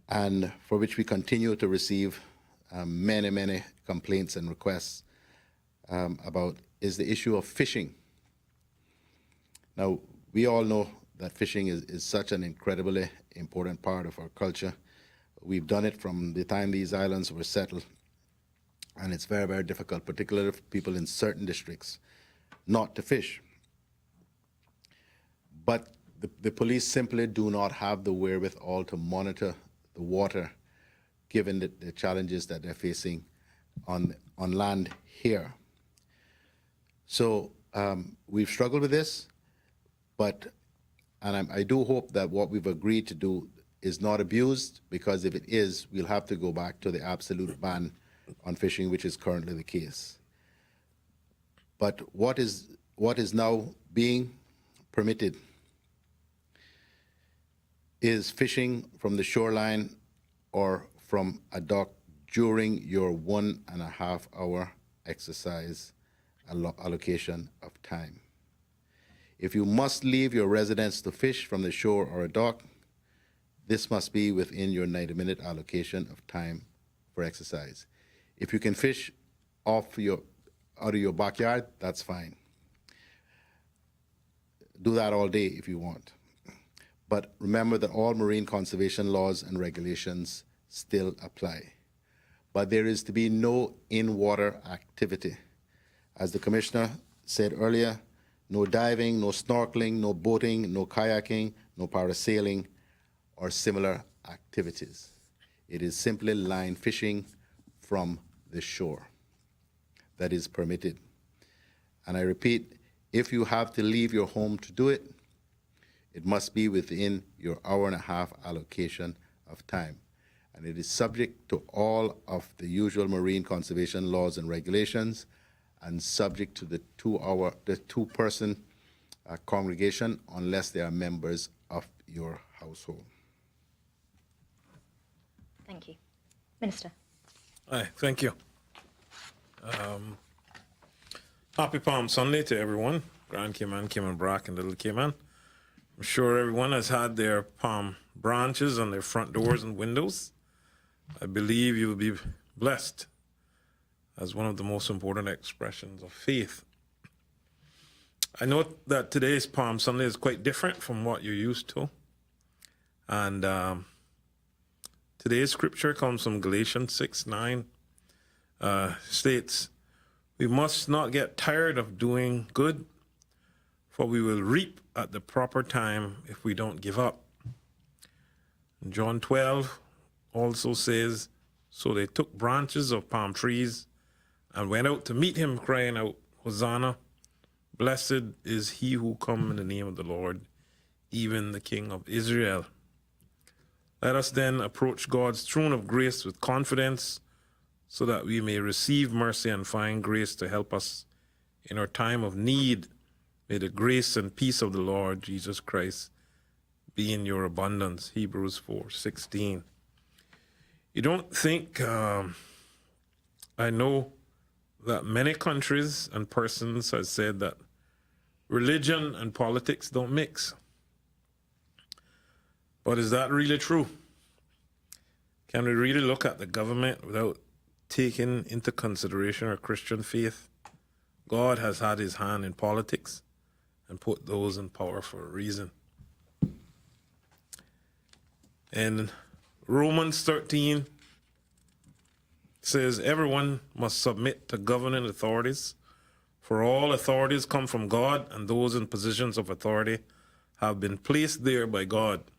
[SPEAKER 8] and for which we continue to receive many complaints and requests about, is the issue of fishing. Now, we all know that fishing is such an incredibly important part of our culture. We've done it from the time these islands were settled, and it's very difficult, particularly for people in certain districts, not to fish. But the police simply do not have the wherewithal to monitor the water given the challenges that they're facing on land here. So we've struggled with this, and I do hope that what we've agreed to do is not abused, because if it is, we'll have to go back to the absolute ban on fishing, which is currently the case. But what is now being permitted is fishing from the shoreline or from a dock during your 1.5 hour exercise allocation of time. If you must leave your residence to fish from the shore or a dock, this must be within your 90-minute allocation of time for exercise. If you can fish out of your backyard, that's fine. Do that all day if you want. But remember that all marine conservation laws and regulations still apply. But there is to be no in-water activity. As the Commissioner said earlier, no diving, no snorkeling, no boating, no kayaking, no parasailing, or similar activities. It is simply line fishing from the shore that is permitted. And I repeat, if you have to leave your home to do it, it must be within your 1.5 hour allocation of time. And it is subject to all of the usual marine conservation laws and regulations, and subject to the two-person congregation unless they are members of your household.
[SPEAKER 1] Thank you. Minister.
[SPEAKER 7] Hi, thank you. Happy Palm Sunday to everyone, Grand Cayman, Cayman Brac, and Little Cayman. I'm sure everyone has had their palm branches on their front doors and windows. I believe you will be blessed as one of the most important expressions of faith. I note that today's Palm Sunday is quite different from what you're used to. And today's scripture comes from Galatians 6:9. States, "We must not get tired of doing good, for we will reap at the proper time if we don't give up." And John 12 also says, "So they took branches of palm trees and went out to meet him, crying out, 'Hosanna, blessed is he who comes in the name of the Lord, even the King of Israel.'" Let us then approach God's throne of grace with confidence, so that we may receive mercy and find grace to help us in our time of need. May the grace and peace of the Lord Jesus Christ be in your abundance. Hebrews 4:16. You don't think, I know that many countries and persons have said that religion and politics don't mix. But is that really true? Can we really look at the government without taking into consideration our Christian faith? God has had his hand in politics and put those in power for a reason. In Romans 13 says, "Everyone must submit to governing authorities, for all authorities come from God, and those in positions of authority have been placed there by God.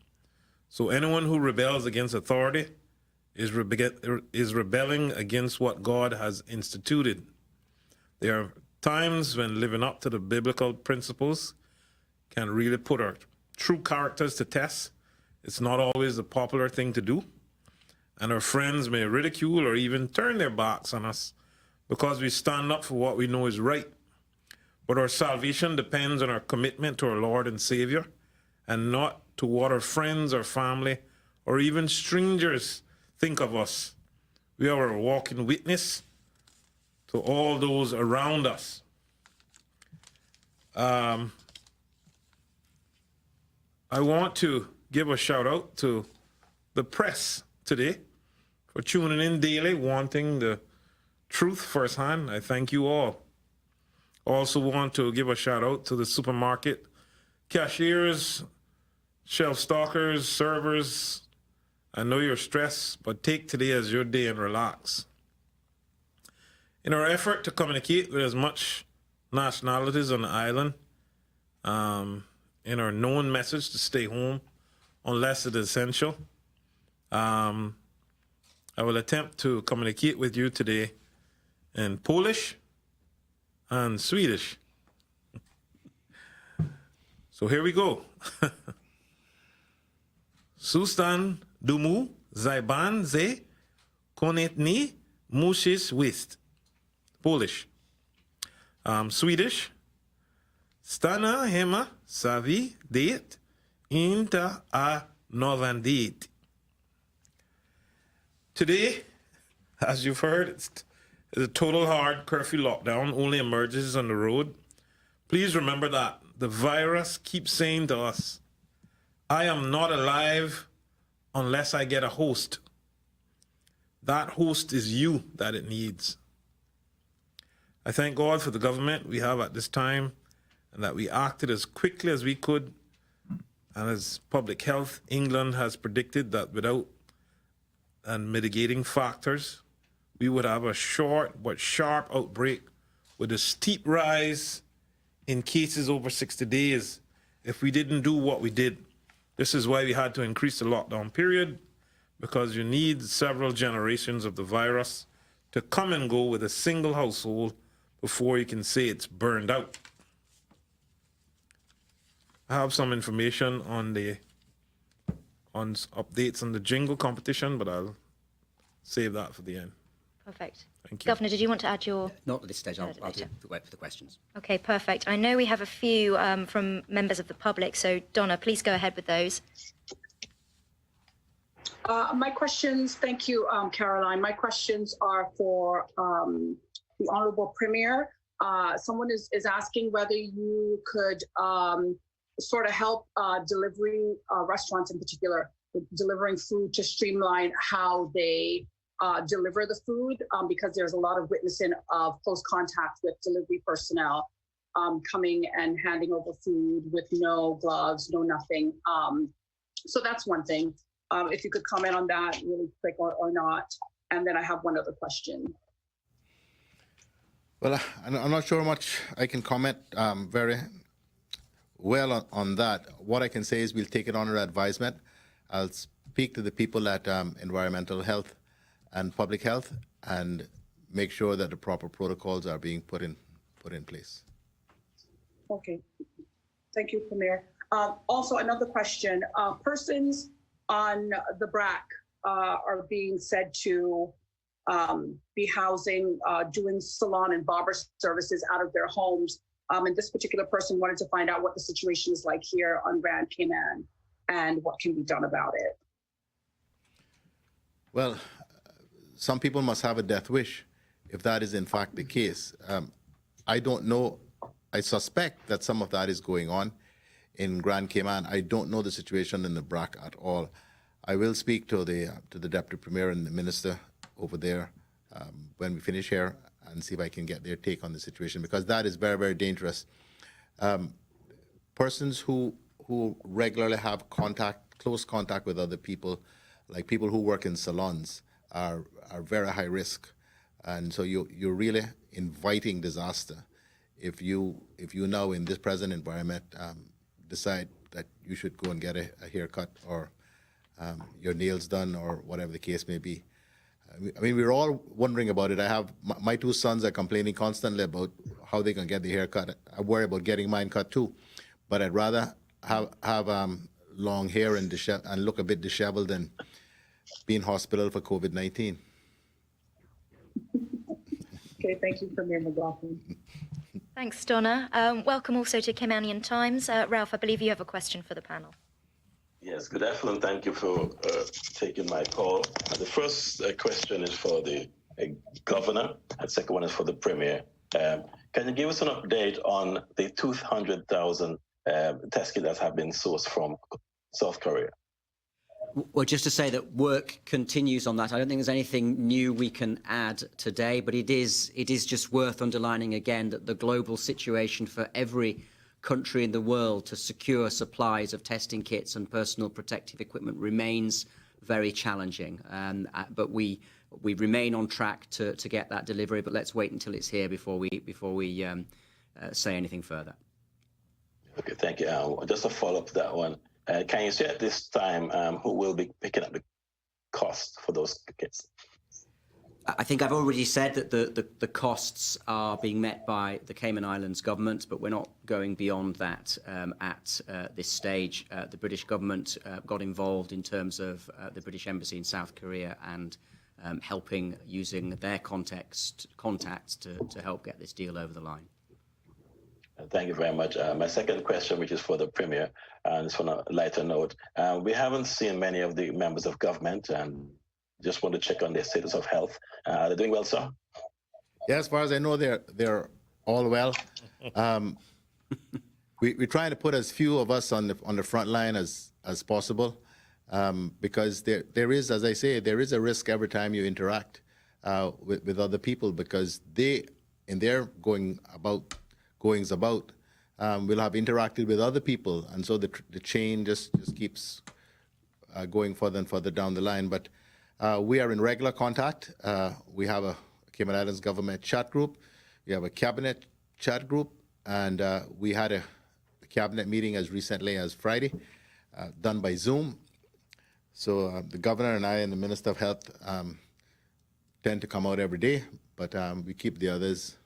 [SPEAKER 7] So anyone who rebels against authority is rebelling against what God has instituted." There are times when living up to the biblical principles can really put our true characters to test. It's not always a popular thing to do, and our friends may ridicule or even turn their backs on us because we stand up for what we know is right. But our salvation depends on our commitment to our Lord and Savior, and not to what our friends or family or even strangers think of us. We are a walking witness to all those around us. I want to give a shout out to the press today for tuning in daily, wanting the truth firsthand. I thank you all. Also want to give a shout out to the supermarket cashiers, shelf stockers, servers. I know you're stressed, but take today as your day and relax. In our effort to communicate with as much nationalities on the island, in our known message to stay home unless it is essential, I will attempt to communicate with you today in Polish and Swedish. So here we go. Sustan dumu zajban ze konetni musisz wist. Polish. Swedish. Stana hema savi det inte a novandet. Today, as you've heard, it's a total hard curfew lockdown only emerges on the road. Please remember that the virus keeps saying to us, I am not alive unless I get a host. That host is you that it needs. I thank God for the government we have at this time and that we acted as quickly as we could. And as Public Health England has predicted that without and mitigating factors, we would have a short but sharp outbreak with a steep rise in cases over 60 days if we didn't do what we did. This is why we had to increase the lockdown period, because you need several generations of the virus to come and go with a single household before you can say it's burned out. I have some information on updates on the jingle competition, but I'll save that for the end.
[SPEAKER 1] Perfect.
[SPEAKER 7] Thank you.
[SPEAKER 1] Governor, did you want to add your...
[SPEAKER 11] Not at this stage. I'll wait for the questions.
[SPEAKER 1] Okay, perfect. I know we have a few from members of the public, so Donna, please go ahead with those.
[SPEAKER 9] My questions, thank you, Caroline. My questions are for the Honorable Premier. Someone is asking whether you could sort of help delivery restaurants in particular, delivering food, to streamline how they deliver the food, because there's a lot of witnessing of close contact with delivery personnel coming and handing over food with no gloves, no nothing. So that's one thing. If you could comment on that really quick or not. And then I have one other question.
[SPEAKER 8] Well, I'm not sure much I can comment very well on that. What I can say is we'll take it under advisement. I'll speak to the people at Environmental Health and Public Health and make sure that the proper protocols are being put in place.
[SPEAKER 9] Okay, thank you, Premier. Also, another question. Persons on the BRAC are being said to be housing, doing salon and barber services out of their homes. And this particular person wanted to find out what the situation is like here on Grand Cayman and what can be done about it.
[SPEAKER 8] Well, some people must have a death wish if that is in fact the case. I don't know. I suspect that some of that is going on in Grand Cayman. I don't know the situation in the BRAC at all. I will speak to the Deputy Premier and the Minister over there when we finish here and see if I can get their take on the situation, because that is very, very dangerous. Persons who regularly have close contact with other people, like people who work in salons, are very high risk, and so you're really inviting disaster if you now in this present environment decide that you should go and get a haircut or your nails done or whatever the case may be. I mean, we're all wondering about it. I have my two sons are complaining constantly about how they can get the haircut. I worry about getting mine cut too, but I'd rather have long hair and look a bit disheveled than be in hospital for COVID-19.
[SPEAKER 9] Okay, thank you, Premier McLaughlin.
[SPEAKER 1] Thanks, Donna. Welcome also to Caymanian Times. Ralph, I believe you have a question for the panel.
[SPEAKER 12] Yes, good afternoon. Thank you for taking my call. The first question is for the Governor, and the second one is for the Premier. Can you give us an update on the 200,000 test kits that have been sourced from South Korea?
[SPEAKER 11] Well, just to say that work continues on that. I don't think there's anything new we can add today, but it is just worth underlining again that the global situation for every country in the world to secure supplies of testing kits and personal protective equipment remains very challenging. But we remain on track to get that delivery. But let's wait until it's here before we say anything further.
[SPEAKER 12] Okay, thank you. Just a follow up to that one. Can you say at this time who will be picking up the cost for those kits?
[SPEAKER 11] I think I've already said that the costs are being met by the Cayman Islands government, but we're not going beyond that at this stage. The British government got involved in terms of the British Embassy in South Korea and helping using their contacts to help get this deal over the line.
[SPEAKER 12] Thank you very much. My second question, which is for the Premier, and it's on a lighter note. We haven't seen many of the members of government, and just want to check on their status of health. Are they doing well, sir?
[SPEAKER 8] Yeah, as far as I know, they're all well. We're trying to put as few of us on the front line as possible, because there is, as I say, there is a risk every time you interact with other people, because they, in their goings about, will have interacted with other people, and so the chain just keeps going further and further down the line. But we are in regular contact. We have a Cayman Islands government chat group. We have a cabinet chat group, and we had a cabinet meeting as recently as Friday, done by Zoom. So the governor and I and the Minister of Health tend to come out every day, but we keep the others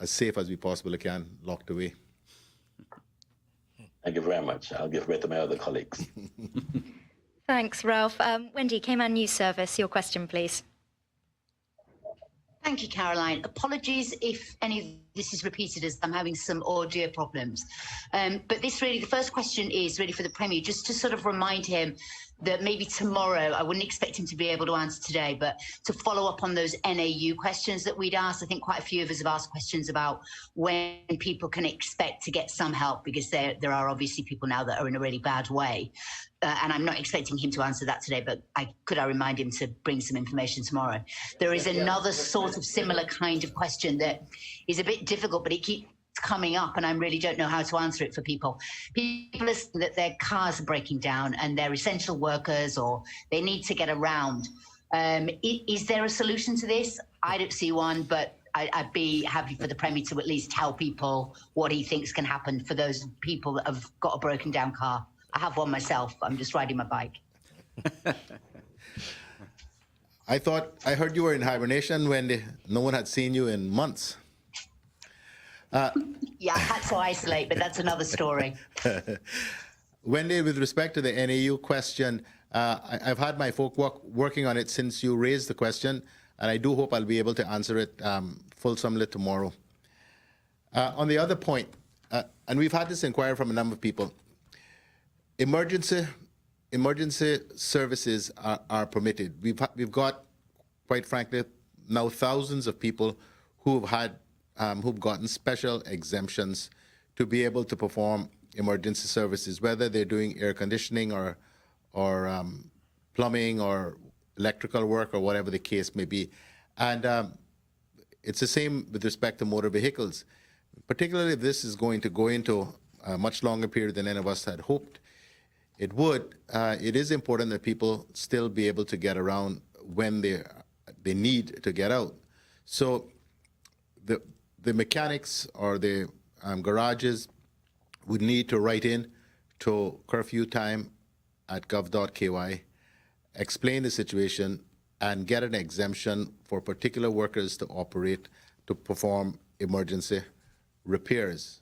[SPEAKER 8] as safe as we possibly can, locked away.
[SPEAKER 12] Thank you very much. I'll give way to my other colleagues.
[SPEAKER 1] Thanks, Ralph. Wendy, Cayman News Service, your question, please.
[SPEAKER 4] Thank you, Caroline. Apologies if any of this is repeated, as I'm having some audio problems. But this really, the first question is really for the Premier, just to sort of remind him that maybe tomorrow, I wouldn't expect him to be able to answer today, but to follow up on those NAU questions that we'd asked. I think quite a few of us have asked questions about when people can expect to get some help, because there are obviously people now that are in a really bad way. And I'm not expecting him to answer that today, but could I remind him to bring some information tomorrow? There is another sort of similar kind of question that is a bit difficult, but it keeps coming up, and I really don't know how to answer it for people. People are saying that their cars are breaking down and they're essential workers, or they need to get around. Is there a solution to this? I don't see one, but I'd be happy for the Premier to at least tell people what he thinks can happen for those people that have got a broken down car. I have one myself. I'm just riding my bike.
[SPEAKER 8] I heard you were in hibernation when no one had seen you in months.
[SPEAKER 4] Yeah, I had to isolate, but that's another story.
[SPEAKER 8] Wendy, with respect to the NAU question, I've had my folk working on it since you raised the question, and I do hope I'll be able to answer it fulsomely tomorrow. On the other point, and we've had this inquiry from a number of people, emergency services are permitted. We've got, quite frankly, now thousands of people who've gotten special exemptions to be able to perform emergency services, whether they're doing air conditioning or plumbing or electrical work or whatever the case may be. And it's the same with respect to motor vehicles, particularly if this is going to go into a much longer period than any of us had hoped it would. It is important that people still be able to get around when they need to get out. So the mechanics or the garages would need to write in to curfew time at gov.ky, explain the situation, and get an exemption for particular workers to operate, to perform emergency repairs.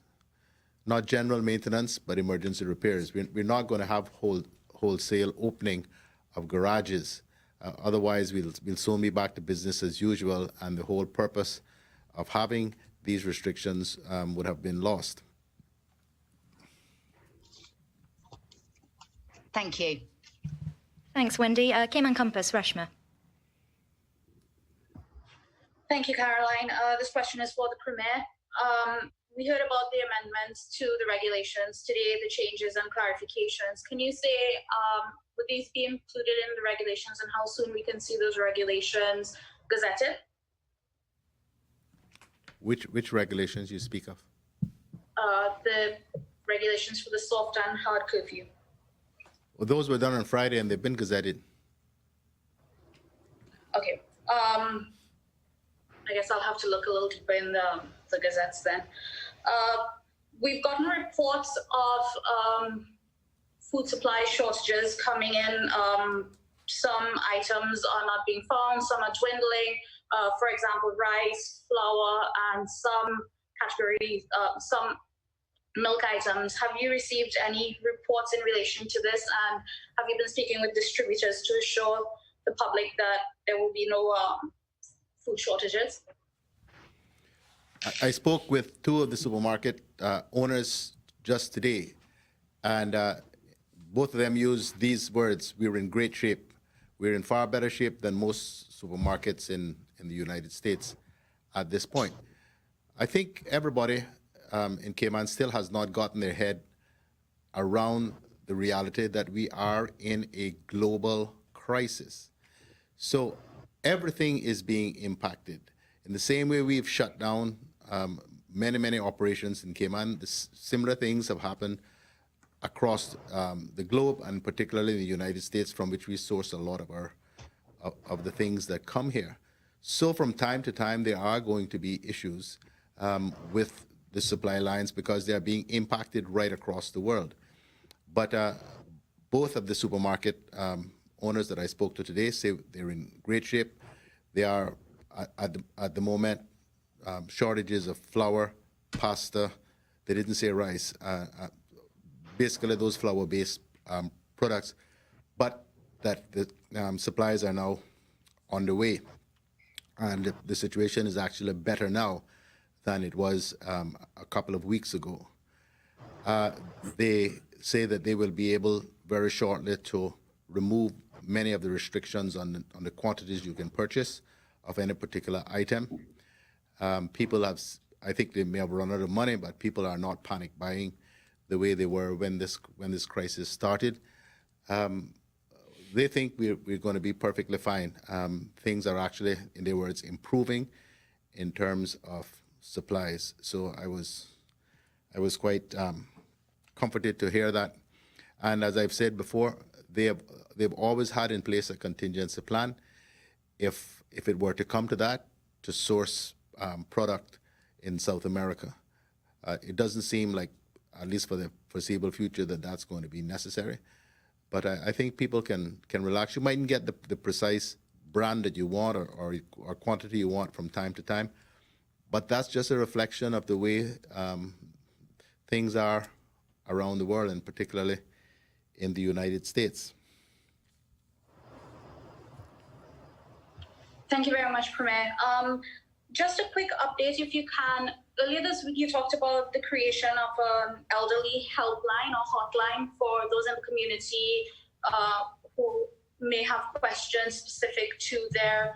[SPEAKER 8] Not general maintenance, but emergency repairs. We're not going to have wholesale opening of garages. Otherwise, we'll soon be back to business as usual, and the whole purpose of having these restrictions would have been lost.
[SPEAKER 4] Thank you.
[SPEAKER 1] Thanks, Wendy. Cayman Compass, Reshma.
[SPEAKER 5] Thank you, Caroline. This question is for the Premier. We heard about the amendments to the regulations today, the changes and clarifications. Can you say, would these be included in the regulations, and how soon we can see those regulations gazetted?
[SPEAKER 8] Which regulations you speak of?
[SPEAKER 5] The regulations for the soft and hard curfew.
[SPEAKER 8] Well, those were done on Friday and they've been gazetted.
[SPEAKER 5] Okay. I guess I'll have to look a little deeper in the gazettes then. We've gotten reports of food supply shortages coming in some items are not being found, some are dwindling. For example, rice, flour, and some categories, some milk items. Have you received any reports in relation to this? And have you been speaking with distributors to assure the public that there will be no food shortages?
[SPEAKER 8] I spoke with two of the supermarket owners just today, and both of them used these words: "We're in great shape. We're in far better shape than most supermarkets in the United States at this point." I think everybody in Cayman still has not gotten their head around the reality that we are in a global crisis. So everything is being impacted. In the same way we've shut down many operations in Cayman, similar things have happened across the globe, and particularly in the United States, from which we source a lot of the things that come here. So from time to time, there are going to be issues with the supply lines because they are being impacted right across the world. But both of the supermarket owners that I spoke to today say they're in great shape. They are, at the moment, shortages of flour, pasta. They didn't say rice. Basically, those flour-based products, but that the supplies are now on the way. And the situation is actually better now than it was a couple of weeks ago. They say that they will be able very shortly to remove many of the restrictions on the quantities you can purchase of any particular item. People have, I think they may have run out of money, but people are not panic buying the way they were when this crisis started. They think we're going to be perfectly fine. Things are actually, in their words, improving in terms of supplies. So I was quite comforted to hear that. And as I've said before, they've always had in place a contingency plan. If it were to come to that, to source product in South America, it doesn't seem like, at least for the foreseeable future, that that's going to be necessary. But I think people can relax. You mightn't get the precise brand that you want or quantity you want from time to time, but that's just a reflection of the way things are around the world, and particularly in the United States.
[SPEAKER 5] Thank you very much, Premier. Just a quick update, if you can. Earlier this week, you talked about the creation of an elderly helpline or hotline for those in the community who may have questions specific to their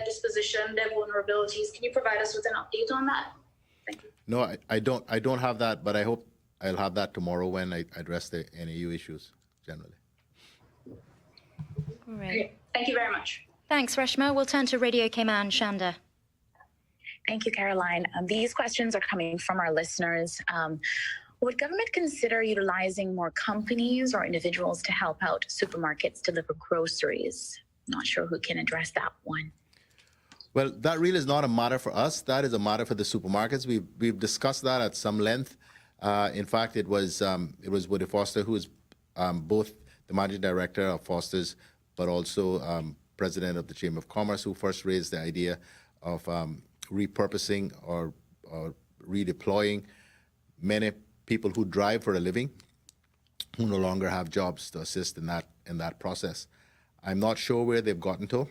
[SPEAKER 5] disposition, their vulnerabilities. Can you provide us with an update on that? Thank you.
[SPEAKER 8] No, I don't have that, but I hope I'll have that tomorrow when I address the NAU issues generally.
[SPEAKER 1] All right.
[SPEAKER 5] Okay. Thank you very much.
[SPEAKER 1] Thanks, Reshma. We'll turn to Radio Cayman. Shanda.
[SPEAKER 6] Thank you, Caroline. These questions are coming from our listeners. Would government consider utilizing more companies or individuals to help out supermarkets deliver groceries? Not sure who can address that one.
[SPEAKER 8] Well, that really is not a matter for us. That is a matter for the supermarkets. We've discussed that at some length. In fact, it was Woody Foster, who is both the managing director of Foster's, but also president of the Chamber of Commerce, who first raised the idea of repurposing or redeploying many people who drive for a living, who no longer have jobs, to assist in that process. I'm not sure where they've gotten to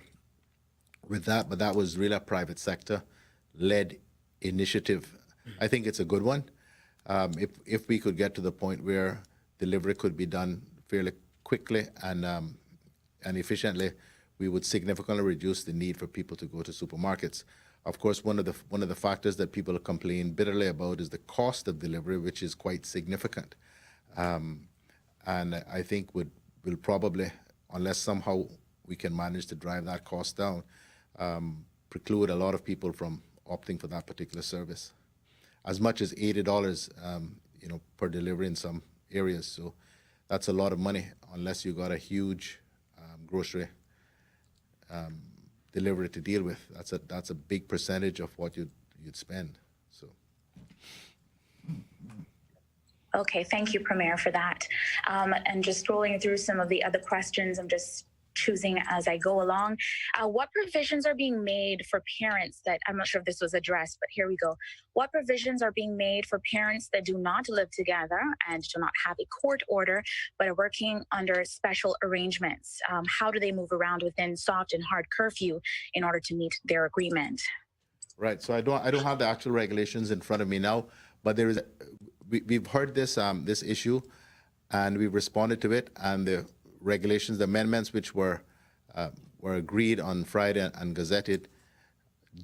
[SPEAKER 8] with that, but that was really a private sector-led initiative. I think it's a good one. If we could get to the point where delivery could be done fairly quickly and efficiently, we would significantly reduce the need for people to go to supermarkets. Of course, one of the factors that people complain bitterly about is the cost of delivery, which is quite significant. And I think will probably, unless somehow we can manage to drive that cost down, preclude a lot of people from opting for that particular service. As much as $80, per delivery in some areas. So that's a lot of money unless you got a huge grocery delivery to deal with. That's a big percentage of what you'd spend. So.
[SPEAKER 6] Okay, thank you, Premier, for that. And just scrolling through some of the other questions, I'm just choosing as I go along. What provisions are being made for parents that, I'm not sure if this was addressed, but here we go. What provisions are being made for parents that do not live together and do not have a court order, but are working under special arrangements? How do they move around within soft and hard curfew in order to meet their agreement?
[SPEAKER 8] Right. So I don't have the actual regulations in front of me now, but there is we've heard this this issue, and we've responded to it, and the regulations, the amendments which were agreed on Friday and gazetted,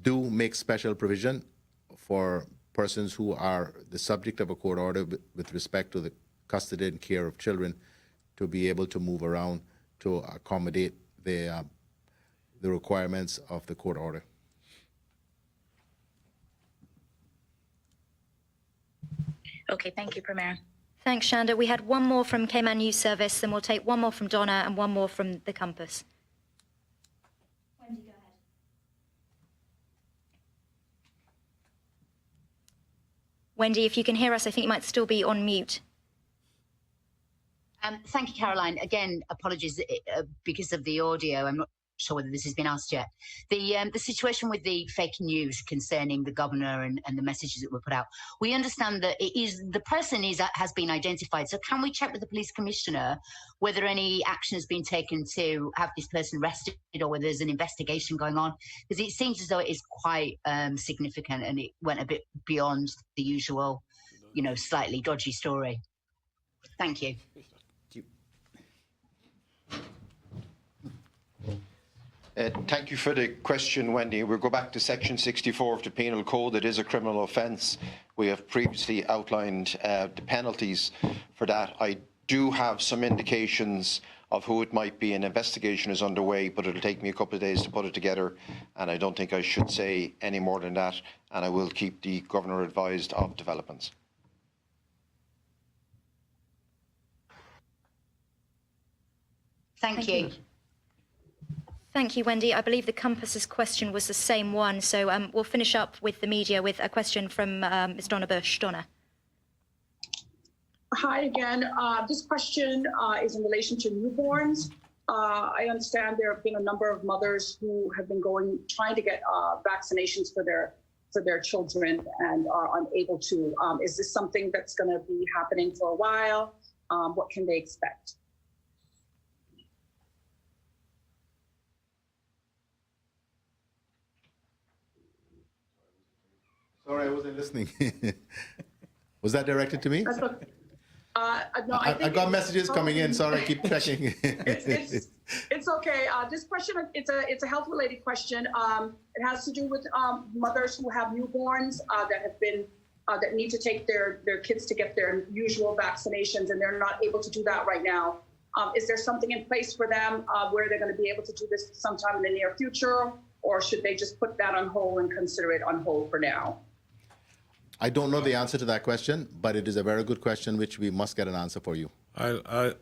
[SPEAKER 8] do make special provision for persons who are the subject of a court order with respect to the custody and care of children to be able to move around to accommodate the requirements of the court order.
[SPEAKER 6] Okay, thank you, Premier.
[SPEAKER 1] Thanks, Shanda. We had one more from Cayman News Service, then we'll take one more from Donna and one more from the Compass. Wendy, go ahead. Wendy, if you can hear us, I think you might still be on mute.
[SPEAKER 4] Thank you, Caroline. Again, apologies because of the audio. I'm not sure whether this has been asked yet. The situation with the fake news concerning the governor and the messages that were put out, we understand that the person has been identified. So can we check with the police commissioner whether any action has been taken to have this person arrested or whether there's an investigation going on? Because it seems as though it is quite significant and it went a bit beyond the usual, slightly dodgy story. Thank you.
[SPEAKER 10] Thank you for the question, Wendy. We'll go back to Section 64 of the Penal Code. It is a criminal offence. We have previously outlined the penalties for that. I do have some indications of who it might be. An investigation is underway, but it'll take me a couple of days to put it together, and I don't think I should say any more than that, and I will keep the Governor advised of developments.
[SPEAKER 4] Thank you.
[SPEAKER 1] Thank you, Wendy. I believe the Compass's question was the same one, so we'll finish up with the media with a question from Ms. Donna Bush. Donna.
[SPEAKER 9] Hi again. This question is in relation to newborns. I understand there have been a number of mothers who have been trying to get vaccinations for their children and are unable to. Is this something that's going to be happening for a while? What can they expect?
[SPEAKER 8] Sorry, I wasn't listening. Was that directed to me?
[SPEAKER 9] No, I
[SPEAKER 8] got messages coming in. Sorry, I keep checking.
[SPEAKER 9] It's okay. This question, it's a health-related question. It has to do with mothers who have newborns that need to take their kids to get their usual vaccinations, and they're not able to do that right now. Is there something in place for them where they're going to be able to do this sometime in the near future, or should they just put that on hold and consider it on hold for now?
[SPEAKER 8] I don't know the answer to that question, but it is a very good question, which we must get an answer for you.
[SPEAKER 7] I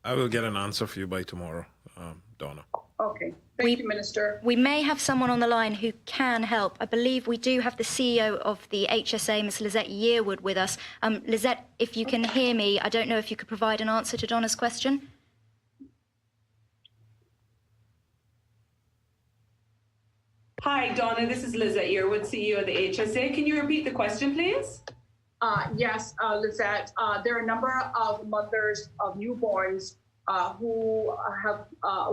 [SPEAKER 7] will get an answer for you by tomorrow, Donna.
[SPEAKER 9] Okay. Thank you, Minister.
[SPEAKER 1] We may have someone on the line who can help. I believe we do have the CEO of the HSA, Ms. Lizette Yearwood, with us. Lizette, if you can hear me, I don't know if you could provide an answer to Donna's question.
[SPEAKER 13] Hi, Donna. This is Lizette Yearwood, CEO of the HSA. Can you repeat the question, please?
[SPEAKER 9] Yes, Lizette. There are a number of mothers of newborns who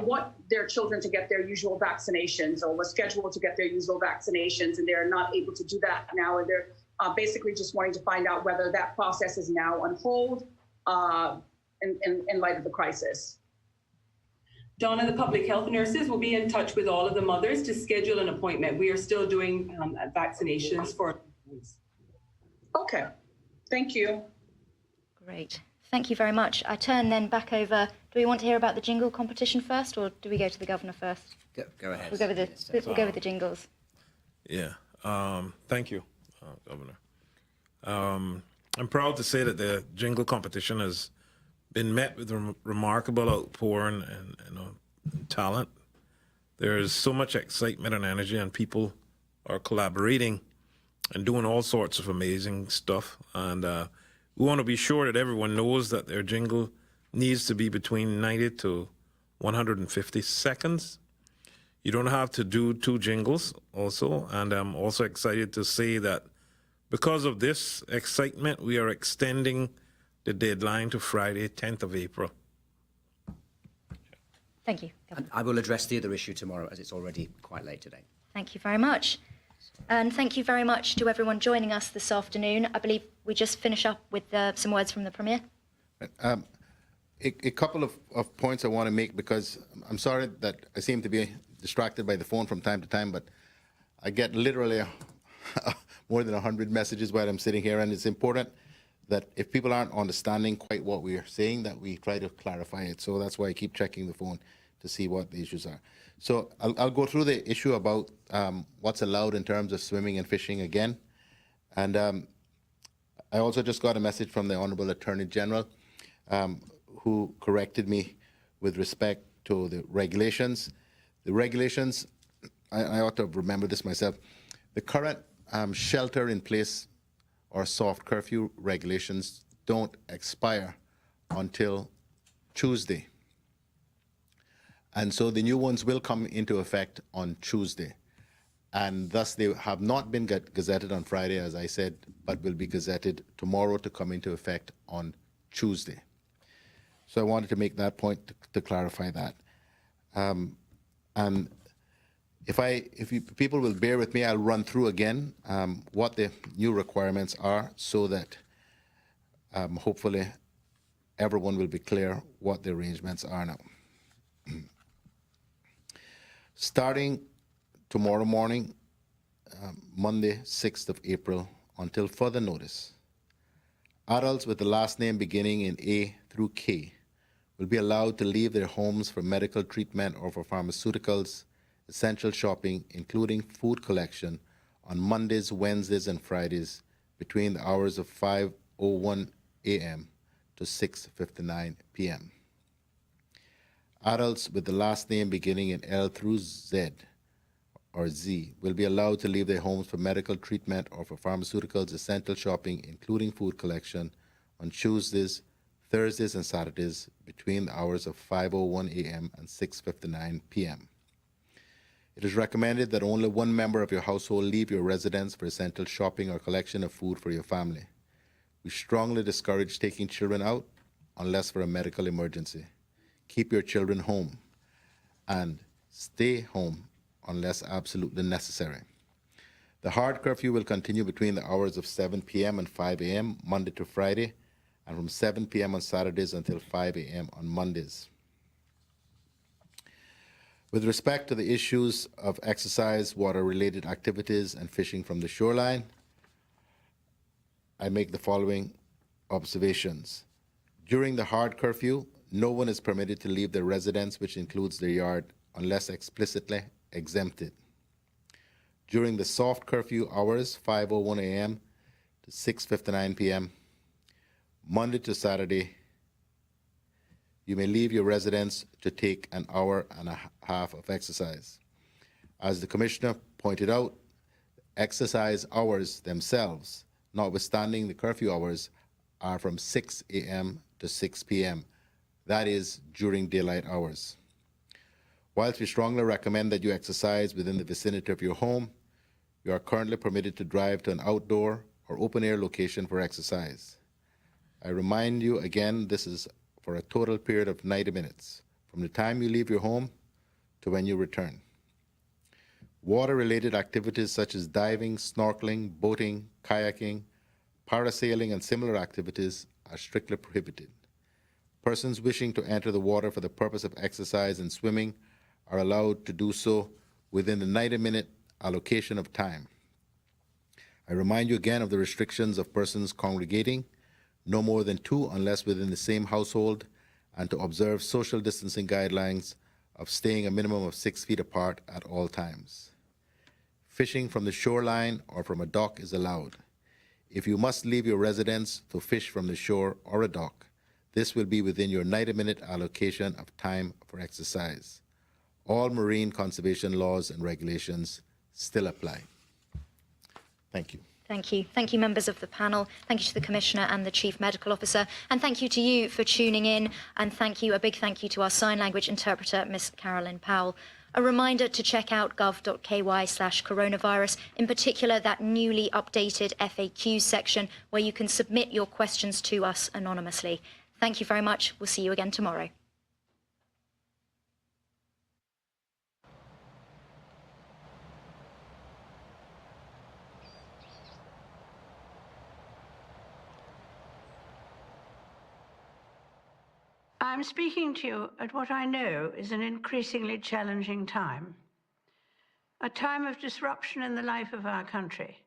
[SPEAKER 9] want their children to get their usual vaccinations or were scheduled to get their usual vaccinations, and they're not able to do that now. And they're basically just wanting to find out whether that process is now on hold in light of the crisis.
[SPEAKER 13] Donna, the public health nurses will be in touch with all of the mothers to schedule an appointment. We are still doing vaccinations for.
[SPEAKER 9] Okay, thank you.
[SPEAKER 1] Great. Thank you very much. I turn then back over. Do we want to hear about the jingle competition first, or do we go to the Governor first?
[SPEAKER 11] Go ahead.
[SPEAKER 1] We'll go with the jingles.
[SPEAKER 7] Yeah. Thank you, Governor. I'm proud to say that the jingle competition has been met with remarkable outpouring and talent. There is so much excitement and energy, and people are collaborating and doing all sorts of amazing stuff. And we want to be sure that everyone knows that their jingle needs to be between 90 to 150 seconds. You don't have to do 2 jingles also. And I'm also excited to say that because of this excitement, we are extending the deadline to Friday, 10th of April.
[SPEAKER 1] Thank you.
[SPEAKER 11] And I will address the other issue tomorrow, as it's already quite late today. Thank
[SPEAKER 1] you very much. And thank you very much to everyone joining us this afternoon. I believe we just finish up with some words from the Premier.
[SPEAKER 8] A couple of points I want to make, because I'm sorry that I seem to be distracted by the phone from time to time, but I get literally more than 100 messages while I'm sitting here, and it's important that if people aren't understanding quite what we are saying, that we try to clarify it. So that's why I keep checking the phone to see what the issues are. So I'll go through the issue about what's allowed in terms of swimming and fishing again. And I also just got a message from the Honorable Attorney General who corrected me with respect to the regulations. The regulations, I ought to remember this myself. The current shelter in place or soft curfew regulations don't expire until Tuesday. And so the new ones will come into effect on Tuesday. And thus they have not been gazetted on Friday, as I said, but will be gazetted tomorrow to come into effect on Tuesday. So I wanted to make that point to clarify that. And if people will bear with me, I'll run through again what the new requirements are, so that hopefully everyone will be clear what the arrangements are now. Starting tomorrow morning, Monday, 6th of April, until further notice, adults with the last name beginning in A through K will be allowed to leave their homes for medical treatment or for pharmaceuticals, essential shopping, including food collection, on Mondays, Wednesdays, and Fridays between the hours of 5:01 a.m. to 6:59 p.m. Adults with the last name beginning in L through Z or Z will be allowed to leave their homes for medical treatment or for pharmaceuticals, essential shopping, including food collection, on Tuesdays, Thursdays, and Saturdays between the hours of 5:01 a.m. and 6:59 p.m. It is recommended that only one member of your household leave your residence for essential shopping or collection of food for your family. We strongly discourage taking children out unless for a medical emergency. Keep your children home and stay home unless absolutely necessary. The hard curfew will continue between the hours of 7 p.m. and 5 a.m. Monday to Friday, and from 7 p.m. on Saturdays until 5 a.m. on Mondays. With respect to the issues of exercise, water-related activities, and fishing from the shoreline, I make the following observations. During the hard curfew, no one is permitted to leave their residence, which includes their yard, unless explicitly exempted. During the soft curfew hours, 5:01 a.m. to 6:59 p.m., Monday to Saturday, you may leave your residence to take an hour and a half of exercise. As the Commissioner pointed out, exercise hours themselves, notwithstanding the curfew hours, are from 6 a.m. to 6 p.m. That is, during daylight hours. Whilst we strongly recommend that you exercise within the vicinity of your home, you are currently permitted to drive to an outdoor or open-air location for exercise. I remind you again, this is for a total period of 90 minutes, from the time you leave your home to when you return. Water-related activities such as diving, snorkeling, boating, kayaking, parasailing, and similar activities are strictly prohibited. Persons wishing to enter the water for the purpose of exercise and swimming are allowed to do so within the 90-minute allocation of time. I remind you again of the restrictions of persons congregating, no more than 2 unless within the same household, and to observe social distancing guidelines of staying a minimum of 6 feet apart at all times. Fishing from the shoreline or from a dock is allowed. If you must leave your residence to fish from the shore or a dock, this will be within your 90-minute allocation of time for exercise. All marine conservation laws and regulations still apply. Thank you.
[SPEAKER 1] Thank you. Thank you, members of the panel. Thank you to the Commissioner and the Chief Medical Officer. And thank you to you for tuning in. And a big thank you to our sign language interpreter, Miss Carolyn Powell. A reminder to check out gov.ky/coronavirus, in particular that newly updated FAQ section where you can submit your questions to us anonymously. Thank you very much. We'll see you again tomorrow.
[SPEAKER 14] I'm speaking to you at what I know is an increasingly challenging time. A time of disruption in the life of our country.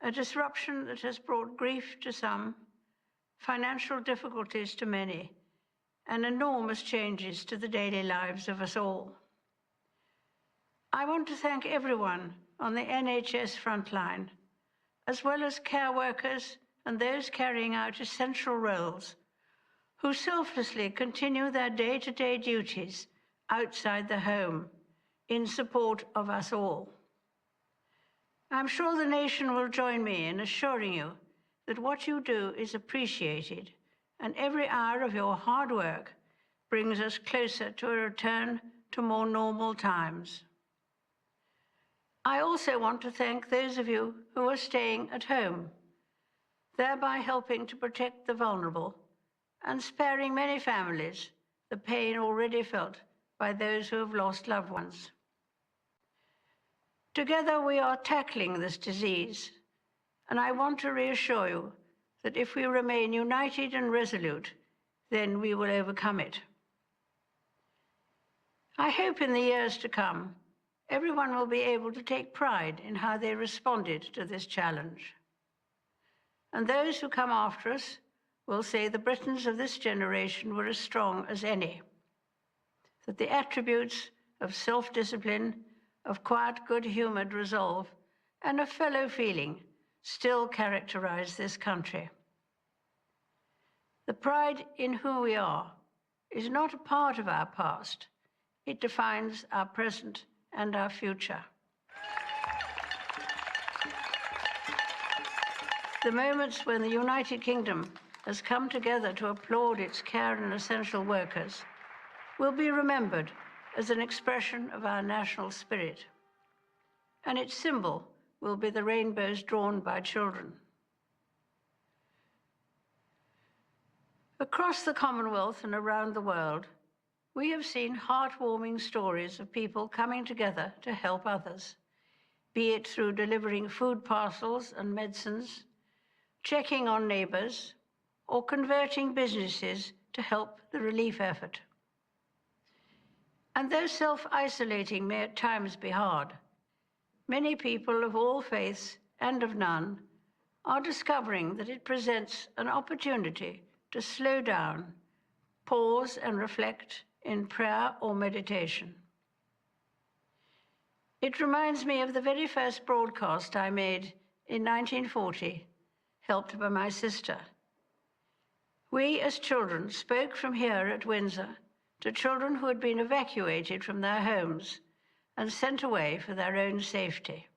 [SPEAKER 14] A disruption that has brought grief to some, financial difficulties to many, and enormous changes to the daily lives of us all. I want to thank everyone on the NHS frontline, as well as care workers and those carrying out essential roles who selflessly continue their day-to-day duties outside the home in support of us all. I'm sure the nation will join me in assuring you that what you do is appreciated and every hour of your hard work brings us closer to a return to more normal times. I also want to thank those of you who are staying at home, thereby helping to protect the vulnerable and sparing many families the pain already felt by those who have lost loved ones. Together we are tackling this disease, and I want to reassure you that if we remain united and resolute, then we will overcome it. I hope in the years to come, everyone will be able to take pride in how they responded to this challenge. And those who come after us will say the Britons of this generation were as strong as any, that the attributes of self-discipline, of quiet, good-humoured resolve, and of fellow feeling still characterize this country. The pride in who we are is not a part of our past. It defines our present and our future. The moments when the United Kingdom has come together to applaud its care and essential workers will be remembered as an expression of our national spirit, and its symbol will be the rainbows drawn by children. Across the Commonwealth and around the world, we have seen heartwarming stories of people coming together to help others, be it through delivering food parcels and medicines, checking on neighbours, or converting businesses to help the relief effort. And though self-isolating may at times be hard, many people of all faiths and of none are discovering that it presents an opportunity to slow down, pause and reflect in prayer or meditation. It reminds me of the very first broadcast I made in 1940, helped by my sister. We, as children, spoke from here at Windsor to children who had been evacuated from their homes and sent away for their own safety.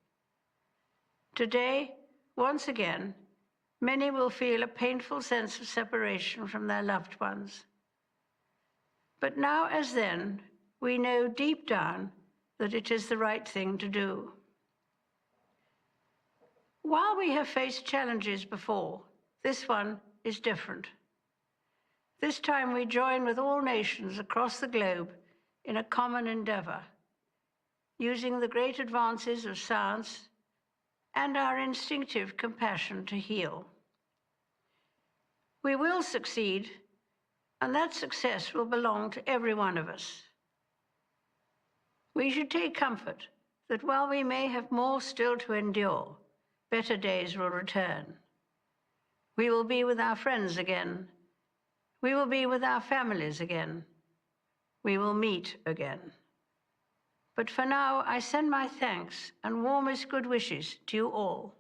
[SPEAKER 14] Today, once again, many will feel a painful sense of separation from their loved ones. But now, as then, we know deep down that it is the right thing to do. While we have faced challenges before, this one is different. This time we join with all nations across the globe in a common endeavour, using the great advances of science and our instinctive compassion to heal. We will succeed, and that success will belong to every one of us. We should take comfort that while we may have more still to endure, better days will return. We will be with our friends again. We will be with our families again. We will meet again. But for now, I send my thanks and warmest good wishes to you all.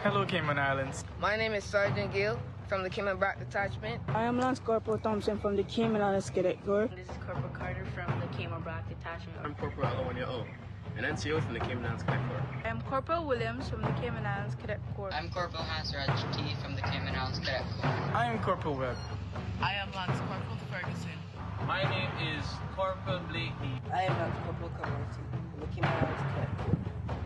[SPEAKER 15] Hello, Cayman Islands.
[SPEAKER 16] My name is Sergeant Gill
[SPEAKER 15] from the Cayman Brac Detachment.
[SPEAKER 16] I am Lance Corporal Thompson from the Cayman Islands Cadet Corps.
[SPEAKER 17] This is Corporal Carter from the Cayman Brac Detachment.
[SPEAKER 18] I'm Corporal Alawanya O, an NCO from the Cayman Islands Cadet Corps.
[SPEAKER 16] I am Corporal Williams from the Cayman Islands Cadet Corps.
[SPEAKER 19] I'm Corporal Hansraj T from the Cayman Islands Cadet Corps.
[SPEAKER 20] I am Corporal Webb.
[SPEAKER 21] I am Lance Corporal Ferguson.
[SPEAKER 22] My name is Corporal Blakey.
[SPEAKER 23] I am Lance Corporal Camarati from the Cayman Islands Cadet Corps.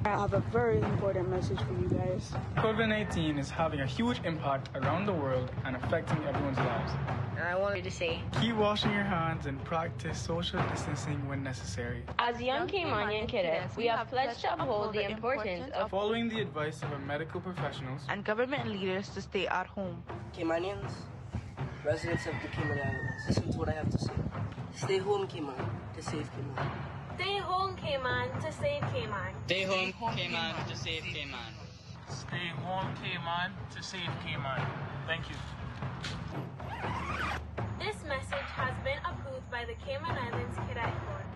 [SPEAKER 16] I have a very important message for you guys.
[SPEAKER 20] COVID-19 is having a huge impact around the world and affecting everyone's lives.
[SPEAKER 17] And I wanted to say,
[SPEAKER 20] keep washing your hands and practice social distancing when necessary.
[SPEAKER 24] As young Caymanian cadets, we have pledged to uphold the importance of
[SPEAKER 20] following the advice of our medical professionals
[SPEAKER 16] and government leaders to stay at home.
[SPEAKER 23] Caymanians, residents of the Cayman Islands, listen to what I have to say. Stay home, Cayman, to save Cayman.
[SPEAKER 24] Stay home, Cayman, to save Cayman.
[SPEAKER 19] Stay home, Cayman, to save Cayman.
[SPEAKER 22] Stay home, Cayman, to save Cayman. Thank you.
[SPEAKER 24] This message has been approved by the Cayman Islands Cadet Corps.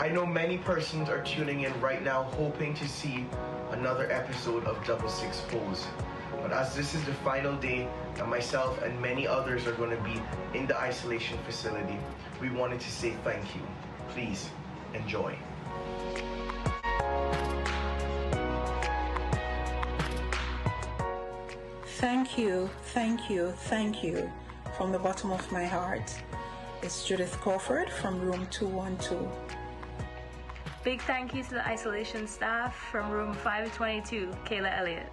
[SPEAKER 25] I know many persons are tuning in right now hoping to see another episode of Double Six Foes. But as this is the final day and myself and many others are going to be in the isolation facility, we wanted to say thank you. Please enjoy.
[SPEAKER 16] Thank you, thank you, thank you from the bottom of my heart. It's Judith Crawford from room 212.
[SPEAKER 24] Big thank you to the isolation staff from room 522, Kayla Elliott.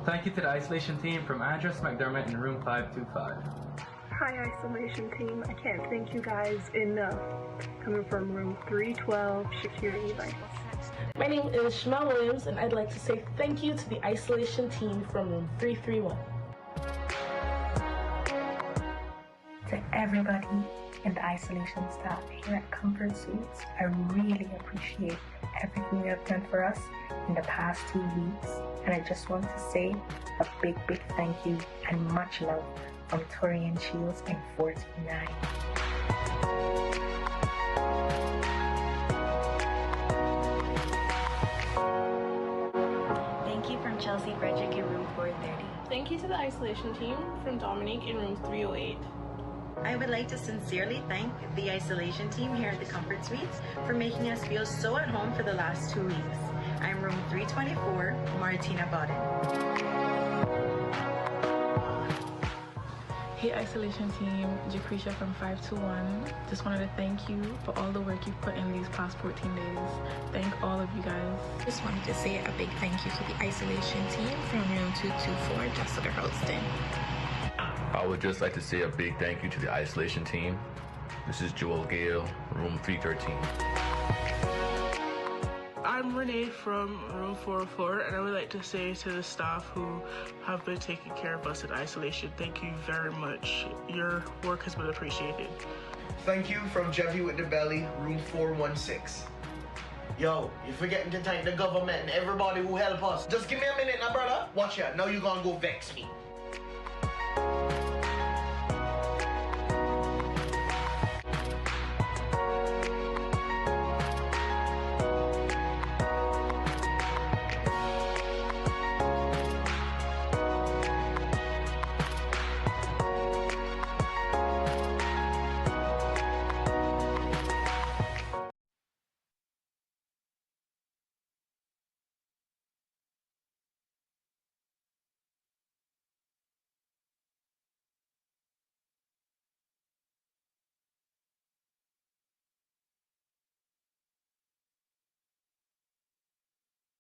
[SPEAKER 26] Thank you to the isolation team from Andres McDermott in room 525.
[SPEAKER 27] Hi, isolation team. I can't thank you guys enough. Coming from room 312, Shakira Evite.
[SPEAKER 28] My name is Shema Williams, and I'd like to say thank you to the isolation team from room 331.
[SPEAKER 29] To everybody in the isolation staff here at Comfort Suites, I really appreciate everything you have done for us in the past 2 weeks. And I just want to say a big thank you and much love from Torian Shields in 49.
[SPEAKER 30] Thank you from Chelsea Frederick in room 430.
[SPEAKER 28] Thank you to the isolation team from Dominique in room 308.
[SPEAKER 31] I would like to sincerely thank the isolation team here at the Comfort Suites for making us feel so at home for the last 2 weeks. I'm room 324, Martina Bodden.
[SPEAKER 28] Hey isolation team, Jacretia from 521. Just wanted to thank you for all the work you've put in these past 14 days. Thank all of you guys.
[SPEAKER 29] Just wanted to say a big thank you to the isolation team from room 224, Jessica Holston.
[SPEAKER 32] I would just like to say a big thank you to the isolation team. This is Joel Gale, room 313.
[SPEAKER 28] I'm Renee from room 404, and I would like to say to the staff who have been taking care of us in isolation, thank you very much. Your work has been appreciated.
[SPEAKER 25] Thank you from Jeffy with the Belly, room 416. Yo, you're forgetting to thank the government and everybody who helped us. Just give me a minute now, brother. Watch out, now you're gonna go vex me.